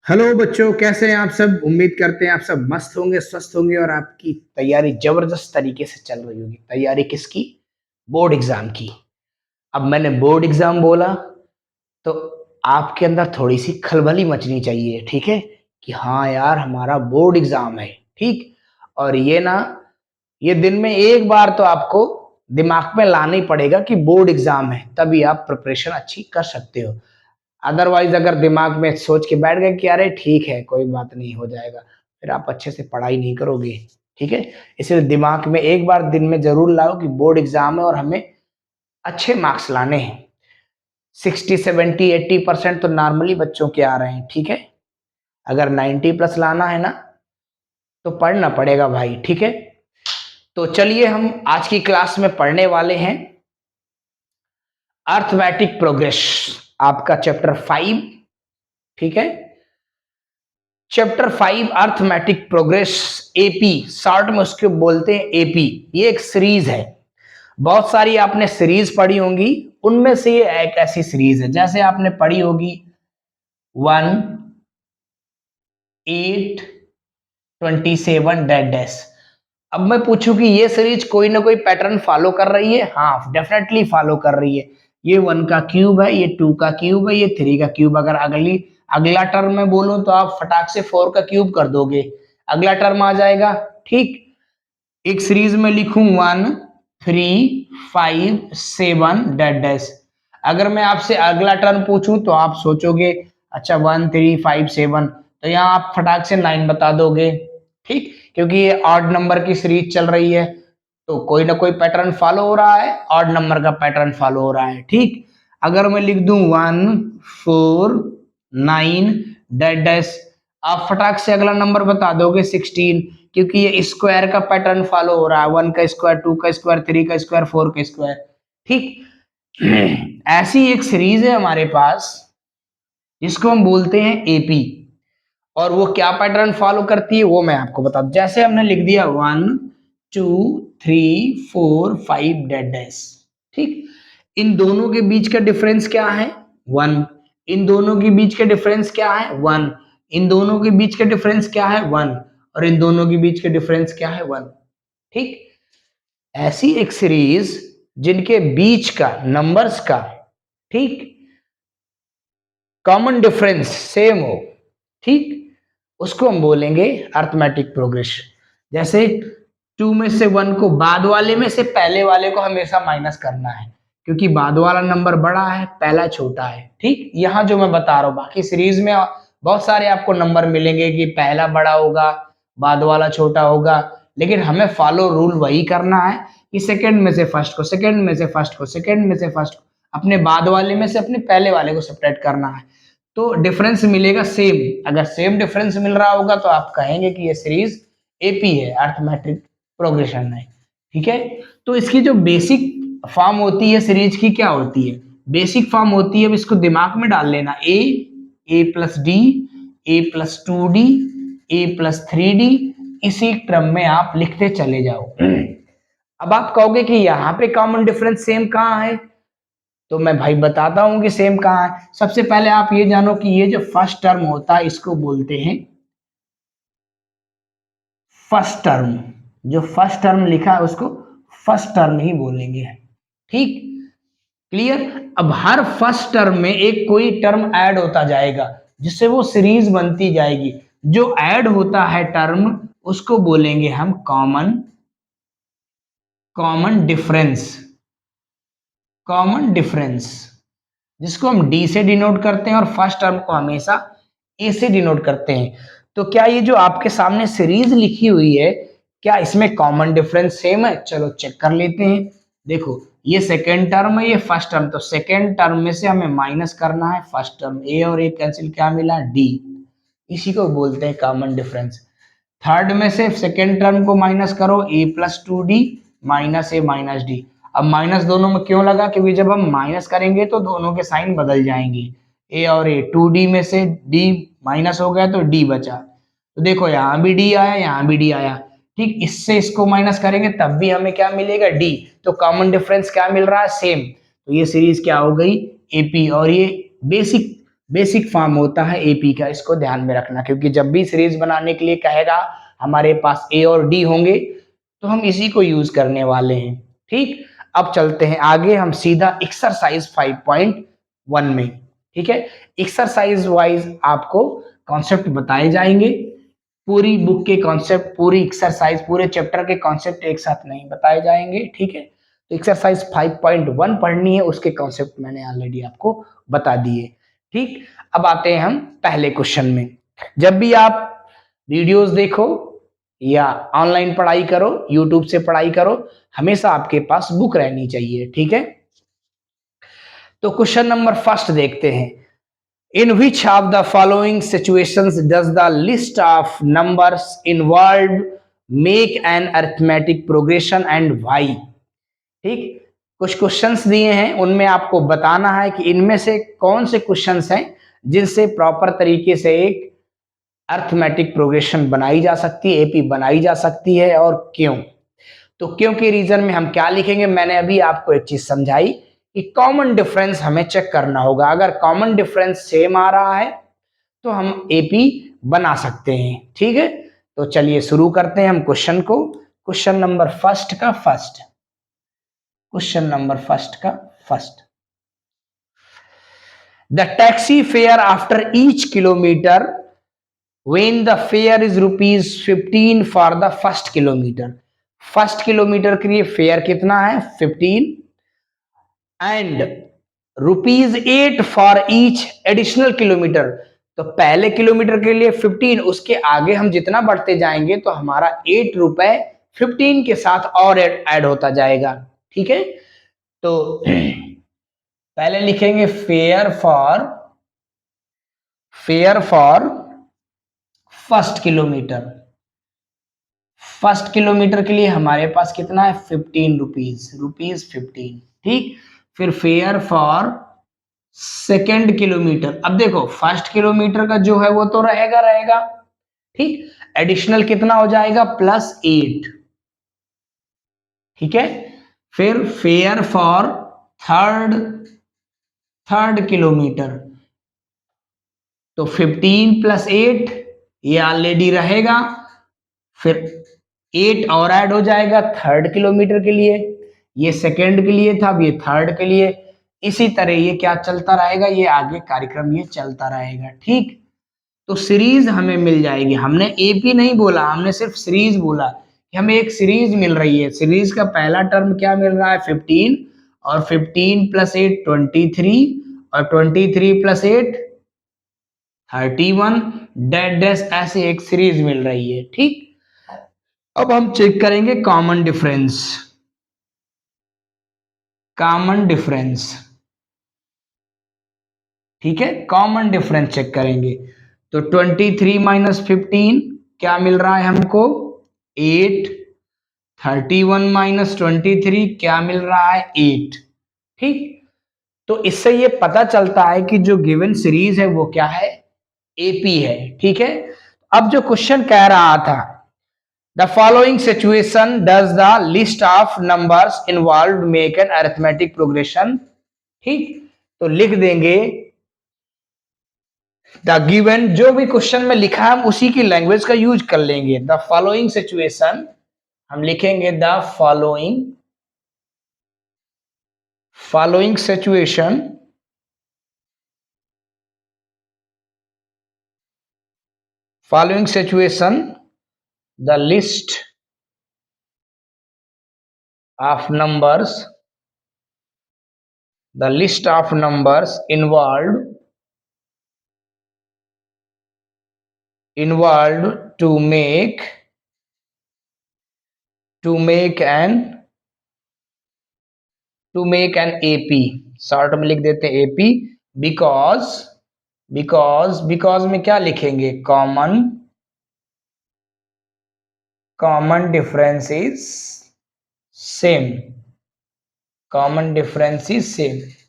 Hello बच्चों, कैसे हैं आप सब। उम्मीद करते हैं आप सब मस्त होंगे, स्वस्थ होंगे और आपकी तैयारी जबरदस्त तरीके से चल रही होगी। तैयारी किसकी? बोर्ड एग्जाम की। अब मैंने बोर्ड एग्जाम बोला तो आपके अंदर थोड़ी सी खलबली मचनी चाहिए, ठीक है, कि हाँ यार हमारा बोर्ड एग्जाम है। ठीक। और ये दिन में एक बार तो आपको दिमाग में लाना ही पड़ेगा कि बोर्ड एग्जाम है, तभी आप प्रिपरेशन अच्छी कर सकते हो। अदरवाइज अगर दिमाग में सोच के बैठ गए कि अरे ठीक है कोई बात नहीं हो जाएगा, फिर आप अच्छे से पढ़ाई नहीं करोगे। ठीक है। इसलिए दिमाग में एक बार दिन में जरूर लाओ कि बोर्ड एग्जाम है और हमें अच्छे मार्क्स लाने हैं। 60 70 80% तो नॉर्मली बच्चों के आ रहे हैं। ठीक है। अगर 90+ लाना है ना तो पढ़ना पड़ेगा भाई। ठीक है। तो चलिए हम आज की क्लास में पढ़ने वाले हैं अर्थमेटिक प्रोग्रेस, आपका चैप्टर 5। ठीक है। Chapter 5 arithmetic progress AP, short में उसको बोलते हैं एपी। ये एक सीरीज है। बहुत सारी आपने सीरीज पढ़ी होंगी, उनमें से ये एक ऐसी सीरीज है। जैसे आपने पढ़ी होगी 1 8 27 डेड डैश। अब मैं पूछूं कि ये सीरीज कोई ना कोई पैटर्न फॉलो कर रही है? हाँ, डेफिनेटली फॉलो कर रही है। ये 1 का क्यूब है, ये 2 का क्यूब है, ये 3 का क्यूब। अगर अगला टर्म में बोलूं तो आप फटाक से 4 का क्यूब कर दोगे, अगला टर्म आ जाएगा। ठीक। एक सीरीज में लिखूं 1 3 5 7 डेड डैश। अगर मैं आपसे अगला टर्म पूछूं तो आप सोचोगे अच्छा 1 3 5 7, तो यहाँ आप फटाक से 9 बता दोगे। ठीक। क्योंकि ये ऑड नंबर की सीरीज चल रही है, तो कोई ना कोई पैटर्न फॉलो हो रहा है, ऑड नंबर का पैटर्न फॉलो हो रहा है। ठीक। अगर मैं लिख दूं 1 4 9 डेड डैश, आप फटाक से अगला नंबर बता दोगे 16, क्योंकि ये स्क्वायर का पैटर्न फॉलो हो रहा है। 1 का स्क्वायर, 2 का स्क्वायर, 3 का स्क्वायर, 4 का स्क्वायर। ठीक। ऐसी एक सीरीज है हमारे पास जिसको हम बोलते हैं एपी, और वो क्या पैटर्न फॉलो करती है वो मैं आपको बता दूं। जैसे हमने लिख दिया 1 2 3 4 5 डेड डैश। ठीक। इन दोनों के बीच का डिफरेंस क्या है? 1। इन दोनों के बीच का डिफरेंस क्या है? 1। इन दोनों के बीच का डिफरेंस क्या है? 1। और इन दोनों के बीच का डिफरेंस क्या है? 1। ठीक। ऐसी एक सीरीज जिनके बीच का नंबर्स का, ठीक, कॉमन डिफरेंस सेम हो, ठीक, उसको हम बोलेंगे अर्थमेटिक प्रोग्रेस। जैसे 2 में से 1 को बाद वाले में से पहले वाले को हमेशा माइनस करना है, क्योंकि बाद वाला नंबर बड़ा है, पहला छोटा है। ठीक। यहाँ जो मैं बता रहा हूँ, बाकी सीरीज में बहुत सारे आपको नंबर मिलेंगे कि पहला बड़ा होगा, बाद वाला छोटा होगा, लेकिन हमें फॉलो रूल वही करना है कि सेकंड में से फर्स्ट को, सेकंड में से फर्स्ट को, सेकंड में से फर्स्ट को, अपने बाद वाले में से अपने पहले वाले को सब्ट्रैक्ट करना है, तो डिफरेंस मिलेगा सेम। अगर सेम डिफरेंस मिल रहा होगा तो आप कहेंगे कि ये सीरीज एपी है, अर्थमेटिक प्रोग्रेशन है। ठीक है। तो इसकी जो बेसिक फॉर्म होती है सीरीज की, क्या होती है? बेसिक फॉर्म होती है, अब इसको दिमाग में डाल लेना, ए प्लस डी, ए प्लस 2d, ए प्लस 3d, इसी क्रम में आप लिखते चले जाओ। अब आप कहोगे कि यहाँ पे कॉमन डिफरेंस सेम कहाँ है? तो मैं भाई बताता हूं कि सेम कहाँ है। सबसे पहले आप ये जानो कि ये जो फर्स्ट टर्म होता है इसको बोलते हैं फर्स्ट टर्म। जो फर्स्ट टर्म लिखा है उसको फर्स्ट टर्म ही बोलेंगे। ठीक। क्लियर? अब हर फर्स्ट टर्म में एक कोई टर्म ऐड होता जाएगा जिससे वो सीरीज बनती जाएगी। जो ऐड होता है टर्म उसको बोलेंगे हम common common difference, common difference, जिसको हम डी से डिनोट करते हैं, और फर्स्ट टर्म को हमेशा ए से डिनोट करते हैं। तो क्या ये जो आपके सामने सीरीज लिखी हुई है, क्या इसमें कॉमन डिफरेंस सेम है? चलो चेक कर लेते हैं। देखो, ये सेकेंड टर्म है, ये फर्स्ट टर्म, तो सेकेंड टर्म में से हमें माइनस करना है फर्स्ट टर्म। ए और ए कैंसिल, क्या मिला? डी। इसी को बोलते हैं कॉमन डिफरेंस। थर्ड में से सेकेंड टर्म को माइनस करो, ए प्लस 2d माइनस ए माइनस डी। अब माइनस दोनों में क्यों लगा? क्योंकि जब हम माइनस करेंगे तो दोनों के साइन बदल जाएंगे। ए और ए, 2d में से d माइनस हो गया तो d बचा। तो देखो यहाँ भी d आया, यहाँ भी d आया। ठीक। इससे इसको माइनस करेंगे तब भी हमें क्या मिलेगा? d। तो कॉमन डिफरेंस क्या मिल रहा है? सेम। तो ये सीरीज क्या हो गई? एपी। और ये बेसिक बेसिक फॉर्म होता है एपी का, इसको ध्यान में रखना, क्योंकि जब भी सीरीज बनाने के लिए कहेगा हमारे पास ए और डी होंगे तो हम इसी को यूज करने वाले हैं। ठीक, अब चलते हैं आगे, हम सीधा एक्सरसाइज 5.1 में। ठीक है, एक्सरसाइज वाइज आपको कॉन्सेप्ट बताए जाएंगे, पूरी बुक के कॉन्सेप्ट, पूरी एक्सरसाइज, पूरे चैप्टर के कॉन्सेप्ट एक साथ नहीं बताए जाएंगे। ठीक है, तो एक्सरसाइज 5.1 पढ़नी है, उसके कॉन्सेप्ट मैंने ऑलरेडी आपको बता दिए। ठीक, अब आते हैं हम पहले क्वेश्चन में। जब भी आप वीडियोस देखो या ऑनलाइन पढ़ाई करो, यूट्यूब से पढ़ाई करो, हमेशा आपके पास बुक रहनी चाहिए। ठीक है, तो क्वेश्चन नंबर फर्स्ट देखते हैं। In which of the following situations does the list of numbers involved make an arithmetic progression and why? ठीक, कुछ क्वेश्चंस दिए हैं, उनमें आपको बताना है कि इनमें से कौन से क्वेश्चंस हैं जिनसे प्रॉपर तरीके से एक अर्थमेटिक प्रोग्रेशन बनाई जा सकती है, एपी बनाई जा सकती है, और क्यों। तो क्यों के रीजन में हम क्या लिखेंगे, मैंने अभी आपको एक चीज समझाई कि कॉमन डिफरेंस हमें चेक करना होगा। अगर कॉमन डिफरेंस सेम आ रहा है तो हम एपी बना सकते हैं। ठीक है, तो चलिए शुरू करते हैं हम क्वेश्चन को। क्वेश्चन नंबर फर्स्ट का फर्स्ट, क्वेश्चन नंबर फर्स्ट का first, the taxi fare after each kilometre when the fare is ₹15 for the first kilometer, first kilometre के लिए फेयर कितना है 15 and ₹8 for each additional kilometre. तो पहले kilometre के लिए 15, उसके आगे हम जितना बढ़ते जाएंगे तो हमारा 8 रुपए 15 के साथ और ऐड होता जाएगा। ठीक है, तो पहले लिखेंगे fair for first kilometre. First kilometre के लिए हमारे पास कितना है 15 रुपीज 15। ठीक, फिर फेयर फॉर सेकेंड किलोमीटर। अब देखो फर्स्ट किलोमीटर का जो है वो तो रहेगा। ठीक, एडिशनल कितना हो जाएगा +8। ठीक है, फिर फेयर फॉर थर्ड किलोमीटर, तो 15 + 8 ये ऑलरेडी रहेगा, फिर 8 और ऐड हो जाएगा थर्ड किलोमीटर के लिए, ये सेकेंड के लिए था, अब ये थर्ड के लिए। इसी तरह ये क्या चलता रहेगा, ये आगे कार्यक्रम ये चलता रहेगा। ठीक, तो सीरीज हमें मिल जाएगी। हमने एपी नहीं बोला, हमने सिर्फ सीरीज बोला कि हमें एक सीरीज मिल रही है। सीरीज का पहला टर्म क्या मिल रहा है 15, और 15 + 8 23, और 23 + 8 31 डैश ऐसे एक सीरीज मिल रही है। ठीक, अब हम चेक करेंगे कॉमन डिफरेंस। ठीक है, कॉमन डिफरेंस चेक करेंगे, तो 23 - 15 क्या मिल रहा है हमको 8, 31 - 23 क्या मिल रहा है 8। ठीक, तो इससे ये पता चलता है कि जो गिवन सीरीज है वो क्या है एपी है। ठीक है, अब जो क्वेश्चन कह रहा था the following situation does the list of numbers involve make an arithmetic progression. ठीक, तो लिख देंगे द गिवन, जो भी क्वेश्चन में लिखा है हम उसी की लैंग्वेज का यूज कर लेंगे। द फॉलोइंग सिचुएशन, हम लिखेंगे the following situation the list of numbers involved to make an AP, short में लिख देते हैं AP, बिकॉज में क्या लिखेंगे कॉमन डिफरेंस इज सेम।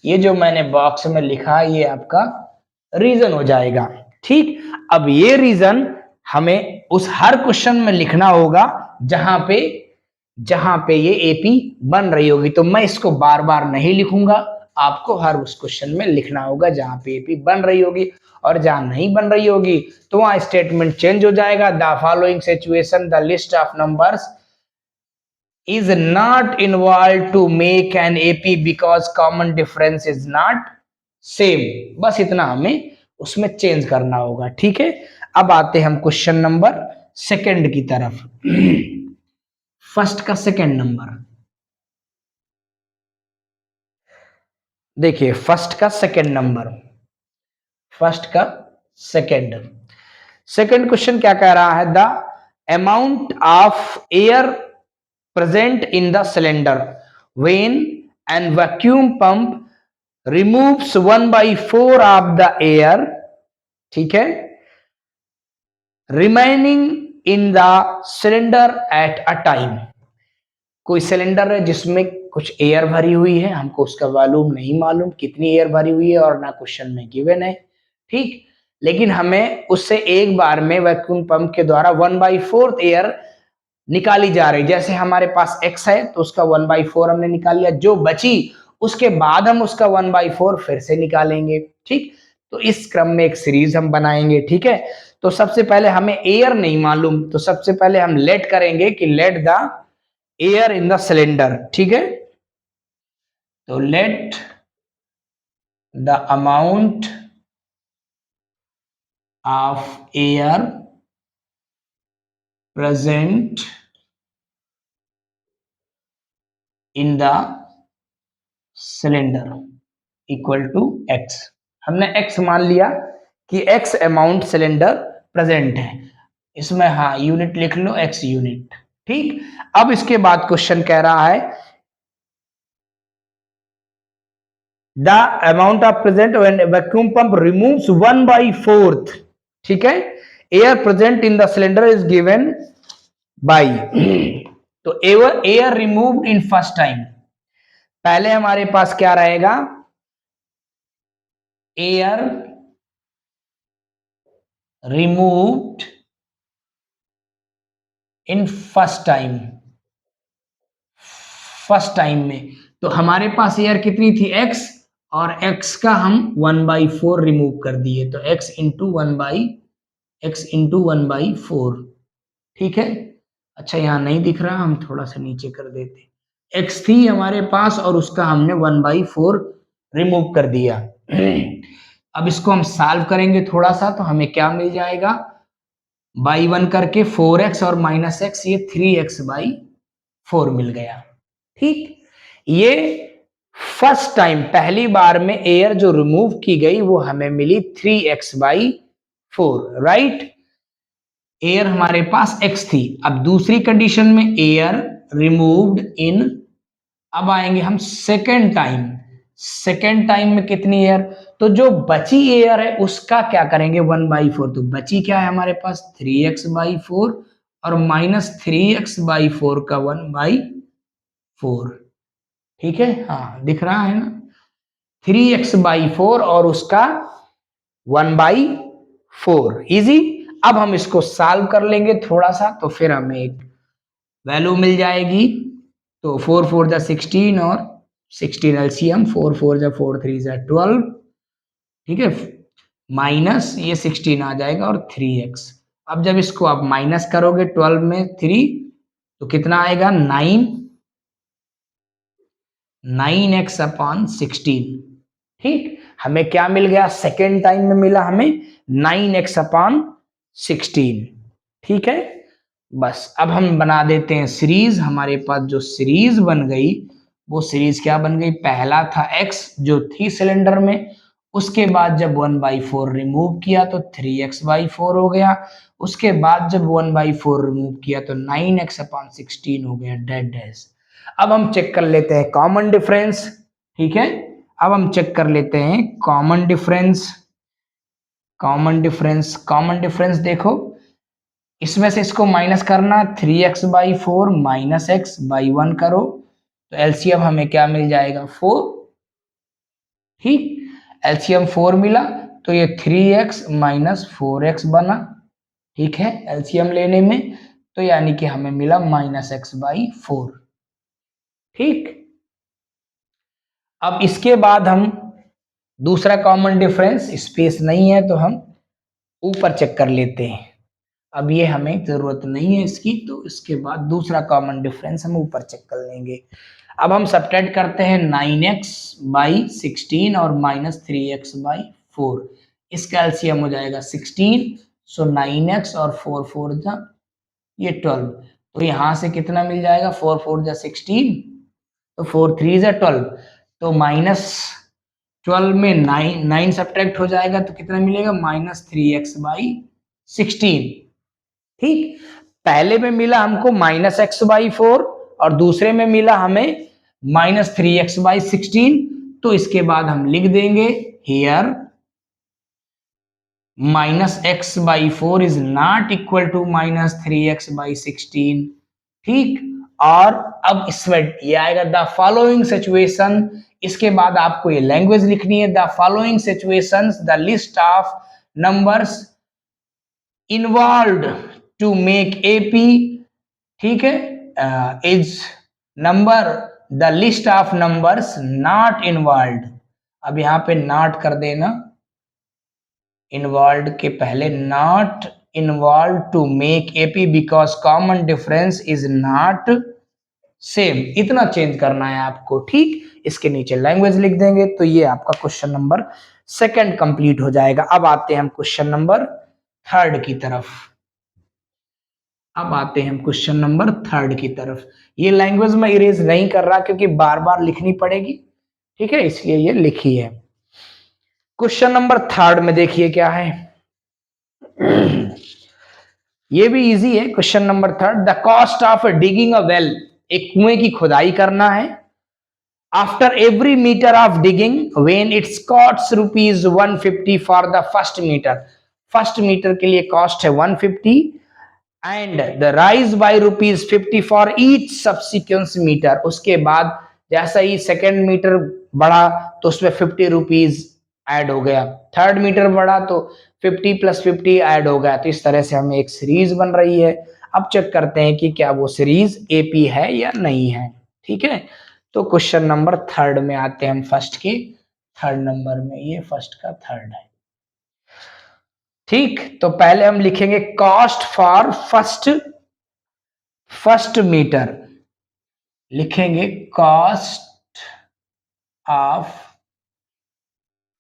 ये जो मैंने बॉक्स में लिखा ये आपका रीजन हो जाएगा। ठीक, अब ये रीजन हमें उस हर क्वेश्चन में लिखना होगा जहां पे ये एपी बन रही होगी। तो मैं इसको बार बार नहीं लिखूंगा, आपको हर उस क्वेश्चन में लिखना होगा जहां पे एपी बन रही होगी, और जहां नहीं बन रही होगी तो वहां स्टेटमेंट चेंज हो जाएगा। The following situation the list of numbers is not involved to make an AP because common difference is not same। बस इतना हमें उसमें चेंज करना होगा, ठीक है। अब आते हैं हम क्वेश्चन नंबर सेकंड की तरफ। फर्स्ट का सेकंड नंबर देखिए, फर्स्ट का सेकंड नंबर, फर्स्ट का सेकंड सेकंड क्वेश्चन क्या कह रहा है, the amount of air present in the cylinder when and vacuum pump removes 1/4 of the air, ठीक है, remaining in the cylinder at a time। कोई सिलेंडर है जिसमें कुछ एयर भरी हुई है, हमको उसका वॉल्यूम नहीं मालूम कितनी एयर भरी हुई है और ना क्वेश्चन में गिवन है, ठीक। लेकिन हमें उससे एक बार में वैक्यूम पंप के द्वारा 1/4 एयर निकाली जा रही। जैसे हमारे पास x है तो उसका 1/4 हमने निकाल लिया, जो बची उसके बाद हम उसका 1/4 फिर से निकालेंगे, ठीक। तो इस क्रम में एक सीरीज हम बनाएंगे, ठीक है। तो सबसे पहले हमें एयर नहीं मालूम, तो सबसे पहले हम लेट करेंगे कि let the air in the cylinder, ठीक है। तो let the amount of air present in the cylinder equal to x। हमने x मान लिया कि x अमाउंट सिलेंडर प्रेजेंट है, इसमें हाँ यूनिट लिख लो, x यूनिट, ठीक। अब इसके बाद क्वेश्चन कह रहा है the amount of present when vacuum pump removes 1/4, ठीक है, air present in the cylinder is given by. तो air removed in first time, पहले हमारे पास क्या रहेगा, air removed in first time, first time में तो हमारे पास एयर कितनी थी x, और x का हम 1/4 रिमूव कर दिए, तो x इंटू 1/4, ठीक है। अच्छा यहाँ नहीं दिख रहा, हम थोड़ा सा नीचे कर देते, x थी हमारे पास और उसका हमने 1/4 रिमूव कर दिया। अब इसको हम सॉल्व करेंगे थोड़ा सा, तो हमें क्या मिल जाएगा, बाई 1 करके 4x और माइनस x, ये 3x/4 मिल गया, ठीक। ये फर्स्ट टाइम पहली बार में एयर जो रिमूव की गई वो हमें मिली 3x/4, राइट। एयर हमारे पास x थी। अब दूसरी कंडीशन में एयर रिमूव्ड इन, अब आएंगे हम सेकेंड टाइम, सेकेंड टाइम में कितनी एयर, तो जो बची एयर है उसका क्या करेंगे 1/4, तो बची क्या है हमारे पास 3x/4 और माइनस 3x/4 का 1/4, ठीक है, हाँ दिख रहा है ना, 3x/4 और उसका 1/4, इजी। अब हम इसको सॉल्व कर लेंगे थोड़ा सा, तो फिर हमें एक वैल्यू मिल जाएगी। तो 4 4 जा 16 और 16 एलसीएम, 4 4 जा 4 3 जा 12, ठीक है, माइनस ये 16 आ जाएगा और 3x। अब जब इसको आप माइनस करोगे 12 में 3 तो कितना आएगा 9x/16, ठीक। हमें क्या मिल गया, सेकेंड टाइम में मिला हमें 9x/16, ठीक है। बस अब हम बना देते हैं सीरीज। हमारे पास जो सीरीज बन गई वो सीरीज क्या बन गई, पहला था x जो थी सिलेंडर में, उसके बाद जब 1/4 रिमूव किया तो 3x/4 हो गया, उसके बाद जब 1/4 रिमूव किया तो 9x/16 हो गया, डेड डैश। अब हम चेक कर लेते हैं कॉमन डिफरेंस, ठीक है। अब हम चेक कर लेते हैं common difference, common difference, common difference देखो, इसमें से इसको माइनस करना, 3x/4 माइनस x/1 करो तो एलसीएम हमें क्या मिल जाएगा 4, ठीक। एलसीएम 4 मिला तो ये 3x माइनस 4x बना, ठीक है, एलसीएम लेने में, तो यानी कि हमें मिला -x/4, ठीक। अब इसके बाद हम दूसरा कॉमन डिफरेंस, स्पेस नहीं है तो हम ऊपर चेक कर लेते हैं। अब ये हमें जरूरत नहीं है इसकी, तो इसके बाद दूसरा कॉमन डिफरेंस हम ऊपर चेक कर लेंगे। अब हम सब्ट्रैक्ट करते हैं 9x/16 और -3x/4। इसका एलसीएम हो जाएगा 16, सो 9x और 4 4 जा ये 12। तो यहाँ से कितना मिल जाएगा, 4 4 जा 16, तो 4 3 जा 12, तो -12 में 9 सब्ट्रैक्ट हो जाएगा तो कितना मिलेगा, -3x/16। ठीक, पहले में मिला हमको -x/4 और दूसरे में मिला हमें -3x/16। तो इसके बाद हम लिख देंगे here -x/4 is not equal to -3x/16। ठीक, और अब इसमें ये आएगा द फॉलोइंग सिचुएशन। इसके बाद आपको ये लैंग्वेज लिखनी है, the following situations the list of numbers involved to make AP, ठीक है, is number the list of numbers not involved. अब यहाँ पे नॉट कर देना, इन्वॉल्व्ड के पहले not involve to make AP because common difference is not same, इतना चेंज करना है आपको। ठीक, इसके नीचे लैंग्वेज लिख देंगे, तो ये आपका क्वेश्चन नंबर सेकंड कंप्लीट हो जाएगा। अब आते हैं हम क्वेश्चन नंबर थर्ड की तरफ। अब आते हैं हम क्वेश्चन नंबर थर्ड की तरफ। ये लैंग्वेज में इरेज नहीं कर रहा क्योंकि बार बार लिखनी पड़ेगी, ठीक है, इसलिए ये लिखी है। क्वेश्चन नंबर थर्ड में देखिए क्या है। ये भी इजी है। Question number third, the cost of digging a well, एक कुएं की खुदाई करना है। After every metre of digging when it's cost ₹150 for the first metre. First metre के लिए कॉस्ट है 150 and the rise by ₹50 for each subsequence metre. उसके बाद जैसा ही सेकेंड मीटर बढ़ा तो उसमें ₹50 ऐड हो गया, थर्ड मीटर बढ़ा तो 50 + 50 ऐड हो गया। तो इस तरह से हमें एक सीरीज बन रही है। अब चेक करते हैं कि क्या वो सीरीज AP है या नहीं है। ठीक है, तो क्वेश्चन नंबर थर्ड में आते हैं हम, फर्स्ट के थर्ड नंबर में, ये फर्स्ट का थर्ड है। ठीक, तो पहले हम लिखेंगे कॉस्ट फॉर फर्स्ट मीटर, लिखेंगे कॉस्ट ऑफ,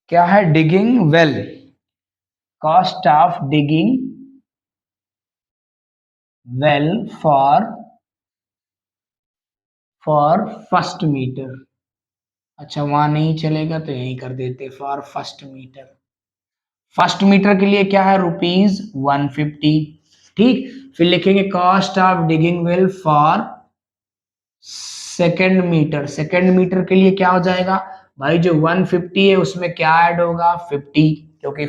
क्या है, digging well, cost of digging well for first metre. अच्छा, वहां नहीं चलेगा तो यही कर देते, for first metre. First metre के लिए क्या है, ₹150। ठीक, फिर लिखेंगे cost of digging well for second metre. Second metre के लिए क्या हो जाएगा भाई, जो 150 है उसमें क्या ऐड होगा, 50, क्योंकि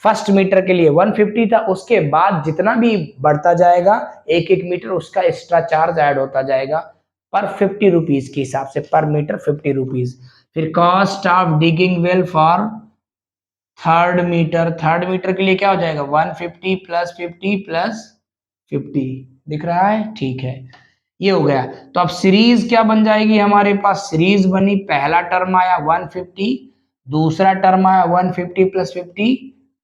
फर्स्ट मीटर के लिए 150 था, उसके बाद जितना भी बढ़ता जाएगा एक एक मीटर उसका एक्स्ट्रा चार्ज ऐड होता जाएगा पर ₹50 के हिसाब से, पर मीटर ₹50। फिर cost of digging well for third metre, third metre के लिए क्या हो जाएगा, 150 + 50 + 50, दिख रहा है, ठीक है, ये हो गया। तो अब सीरीज क्या बन जाएगी हमारे पास, सीरीज बनी, पहला टर्म आया 150, दूसरा टर्म आया 150 + 50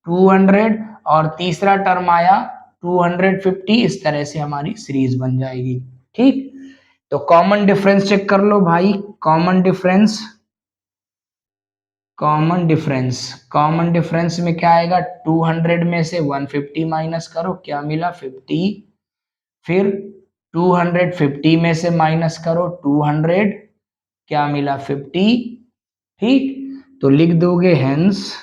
200 और तीसरा टर्म आया 250। इस तरह से हमारी सीरीज बन जाएगी। ठीक, तो कॉमन डिफरेंस चेक कर लो भाई, कॉमन डिफरेंस, कॉमन डिफरेंस में क्या आएगा, 200 में से 150 माइनस करो, क्या मिला, 50। फिर 250 में से माइनस करो 200, क्या मिला, 50। ठीक, तो लिख दोगे hence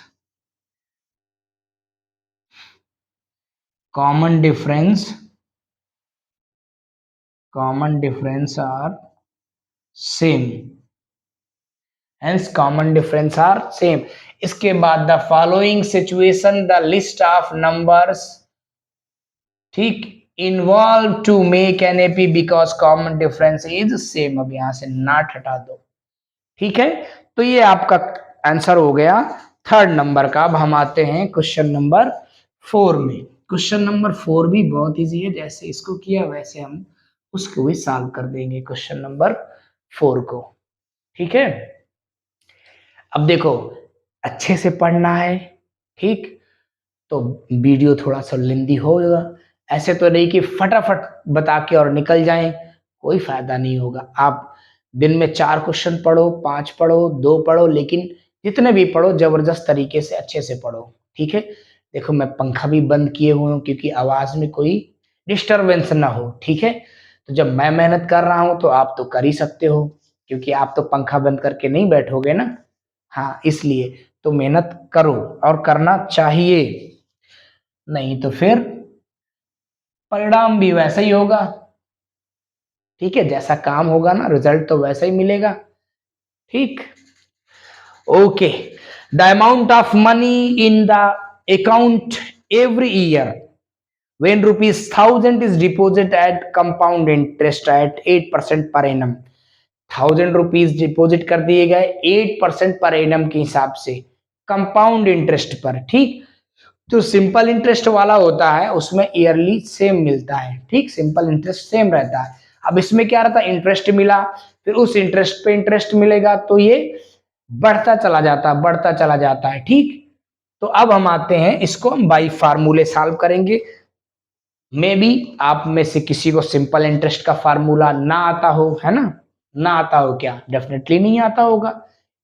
common difference are same, hence common difference are same. इसके बाद the following situation the list of numbers, ठीक, involve to make an AP because common difference is same. अब यहां से नॉट हटा दो, ठीक है, तो ये आपका आंसर हो गया थर्ड नंबर का। अब हम आते हैं क्वेश्चन नंबर 4 में। क्वेश्चन नंबर 4 भी बहुत इजी है, जैसे इसको किया वैसे हम उसको भी सॉल्व कर देंगे, क्वेश्चन नंबर 4 को। ठीक है, अब देखो, अच्छे से पढ़ना है, ठीक, तो वीडियो थोड़ा सा लेंदी होगा, ऐसे तो नहीं कि फटाफट बता के और निकल जाएं, कोई फायदा नहीं होगा। आप दिन में 4 क्वेश्चन पढ़ो, 5 पढ़ो, 2 पढ़ो, लेकिन जितने भी पढ़ो जबरदस्त तरीके से अच्छे से पढ़ो, ठीक है। देखो मैं पंखा भी बंद किए हुए हूँ क्योंकि आवाज में कोई डिस्टरबेंस ना हो, ठीक है। तो जब मैं मेहनत कर रहा हूँ तो आप तो कर ही सकते हो, क्योंकि आप तो पंखा बंद करके नहीं बैठोगे ना। हाँ, इसलिए तो मेहनत करो और करना चाहिए, नहीं तो फिर परिणाम भी वैसा ही होगा, ठीक है। जैसा काम होगा ना, रिजल्ट तो वैसा ही मिलेगा, ठीक। Okay, the amount of money in the account every year when rupees 1000 is deposited at compound interest at 8% per annum, 1000 rupees deposit कर दिए गए 8% पर एनम के हिसाब से कंपाउंड इंटरेस्ट पर, ठीक। जो सिंपल इंटरेस्ट वाला होता है उसमें ईयरली सेम मिलता है, ठीक, सिंपल इंटरेस्ट सेम रहता है। अब इसमें क्या रहता है, इंटरेस्ट मिला, फिर उस इंटरेस्ट पे इंटरेस्ट मिलेगा, तो ये बढ़ता चला जाता है, बढ़ता चला जाता है, ठीक। तो अब हम आते हैं, इसको हम बाई फार्मूले सॉल्व करेंगे। मे बी आप में से किसी को सिंपल इंटरेस्ट का फार्मूला ना आता हो, है ना, ना आता हो क्या, डेफिनेटली नहीं आता होगा,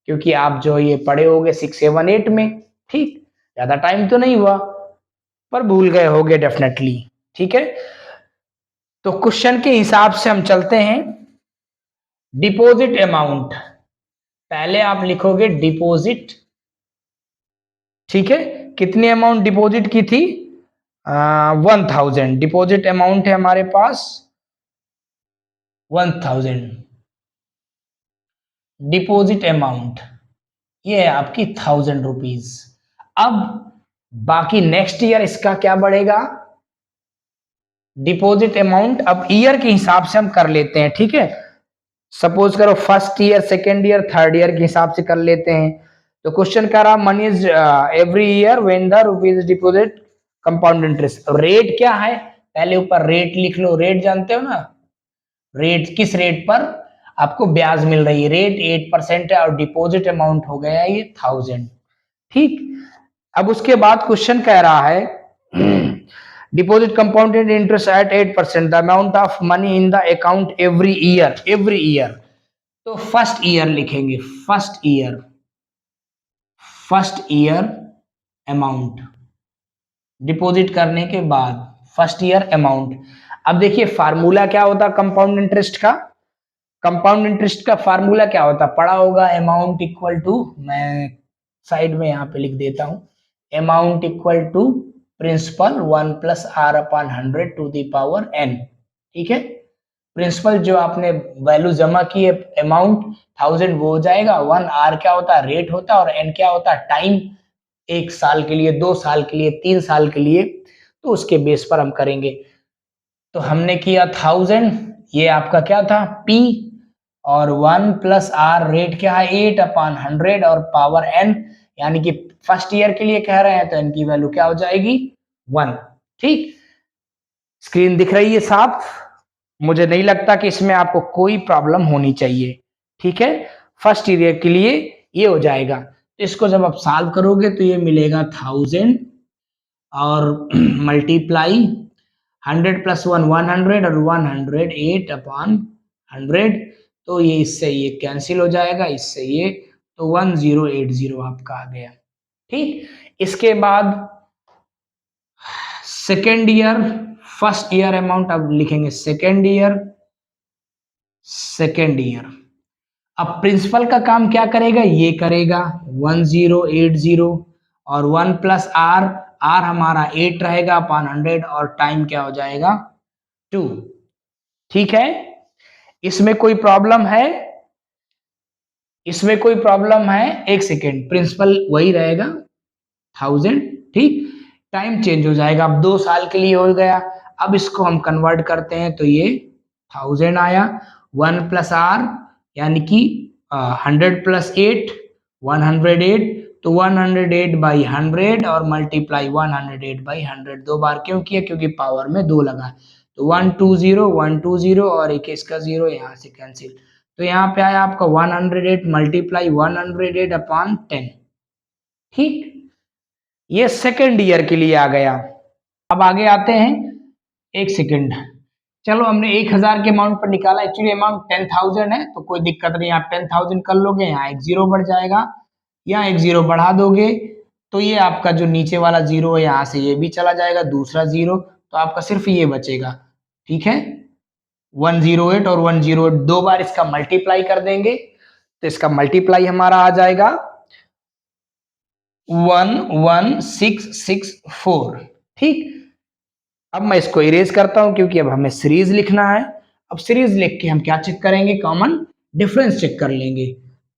क्योंकि आप जो ये पढ़े होगे 6, 7, 8 में, ठीक, ज्यादा टाइम तो नहीं हुआ, पर भूल गए होगे डेफिनेटली, ठीक है। तो क्वेश्चन के हिसाब से हम चलते हैं। डिपॉजिट अमाउंट, पहले आप लिखोगे डिपॉजिट, ठीक है। कितनी अमाउंट डिपॉजिट की थी, 1000 डिपॉजिट अमाउंट है हमारे पास, 1000 डिपॉजिट अमाउंट, ये है आपकी 1000 रुपीज। अब बाकी नेक्स्ट ईयर इसका क्या बढ़ेगा, डिपॉजिट अमाउंट अब ईयर के हिसाब से हम कर लेते हैं, ठीक है। सपोज करो first year, second year, third year के हिसाब से कर लेते हैं। तो क्वेश्चन कह रहा money is every year when the rupees deposit compound interest, rate क्या है, पहले ऊपर रेट लिख लो, रेट जानते हो ना, रेट किस रेट पर आपको ब्याज मिल रही है, रेट 8% है और डिपॉजिट अमाउंट हो गया ये 1000, ठीक। अब उसके बाद क्वेश्चन कह रहा है deposit compounded interest eight 8%, the amount of money in the account every year, every year, तो फर्स्ट ईयर लिखेंगे, first year, first year amount deposit करने के बाद फर्स्ट ईयर अमाउंट। अब देखिए फार्मूला क्या होता है कंपाउंड इंटरेस्ट का, कंपाउंड इंटरेस्ट का फार्मूला क्या होता है, पढ़ा होगा, अमाउंट इक्वल टू, मैं साइड में यहाँ पे लिख देता हूँ, amount equal to principal 1 plus R upon 100 to the power n, ठीक है। प्रिंसिपल जो आपने वैल्यू जमा की है, अमाउंट 1000 वो हो जाएगा, 1 आर क्या होता है, रेट होता है, और n क्या होता है, टाइम, 1 साल के लिए, 2 साल के लिए, 3 साल के लिए, तो उसके बेस पर हम करेंगे। तो हमने किया 1000, ये आपका क्या था P, और 1 प्लस आर रेट क्या है 8 अपॉन 100 और पावर n, यानी कि फर्स्ट ईयर के लिए कह रहे हैं तो n की वैल्यू क्या हो जाएगी 1, ठीक। स्क्रीन दिख रही है साफ, मुझे नहीं लगता कि इसमें आपको कोई प्रॉब्लम होनी चाहिए, ठीक है। फर्स्ट ईयर के लिए ये हो जाएगा, तो इसको जब आप सॉल्व करोगे तो ये मिलेगा 1000 और मल्टीप्लाई 100 प्लस 1 100 और 108 अपॉन 100, तो ये इससे ये कैंसिल हो जाएगा, इससे ये, तो 1080 आपका आ गया, ठीक। इसके बाद second year, first year amount अब लिखेंगे सेकेंड ईयर, सेकेंड ईयर। अब प्रिंसिपल का काम क्या करेगा, ये करेगा 1080 और 1 प्लस आर, आर हमारा 8 रहेगा अपॉन 100 और टाइम क्या हो जाएगा 2, ठीक है। इसमें कोई प्रॉब्लम है, इसमें कोई प्रॉब्लम है, एक सेकेंड, प्रिंसिपल वही रहेगा 1000, ठीक, टाइम चेंज हो जाएगा, अब 2 साल के लिए हो गया। अब इसको हम कन्वर्ट करते हैं तो ये 1000 आया, 1 प्लस आर यानी कि 100 प्लस 8 108, तो 108 बाई 100 और मल्टीप्लाई 108 बाई 100, 2 बार क्यों किया, क्योंकि पावर में 2 लगा, तो 120 120 और एक इसका 0 यहाँ से कैंसिल, तो यहाँ पे आया आपका 108 मल्टीप्लाई 108 अपॉन 10। ठीक, ये सेकेंड ईयर के लिए आ गया। अब आगे आते हैं, एक सेकेंड, चलो हमने 1000 के अमाउंट पर निकाला, एक्चुअली अमाउंट 10,000 है, तो कोई दिक्कत नहीं, आप 10,000 कर लोगे, यहाँ एक जीरो बढ़ जाएगा, यहाँ एक जीरो बढ़ा दोगे, तो ये आपका जो नीचे वाला जीरो है यहाँ से ये भी चला जाएगा, दूसरा जीरो, तो आपका सिर्फ ये बचेगा। ठीक है, 108 और 108 दो बार इसका मल्टीप्लाई कर देंगे, तो इसका मल्टीप्लाई हमारा आ जाएगा 11664। ठीक, अब मैं इसको इरेज करता हूं क्योंकि अब हमें सीरीज लिखना है। अब सीरीज लिख के हम क्या चेक करेंगे, कॉमन डिफरेंस चेक कर लेंगे।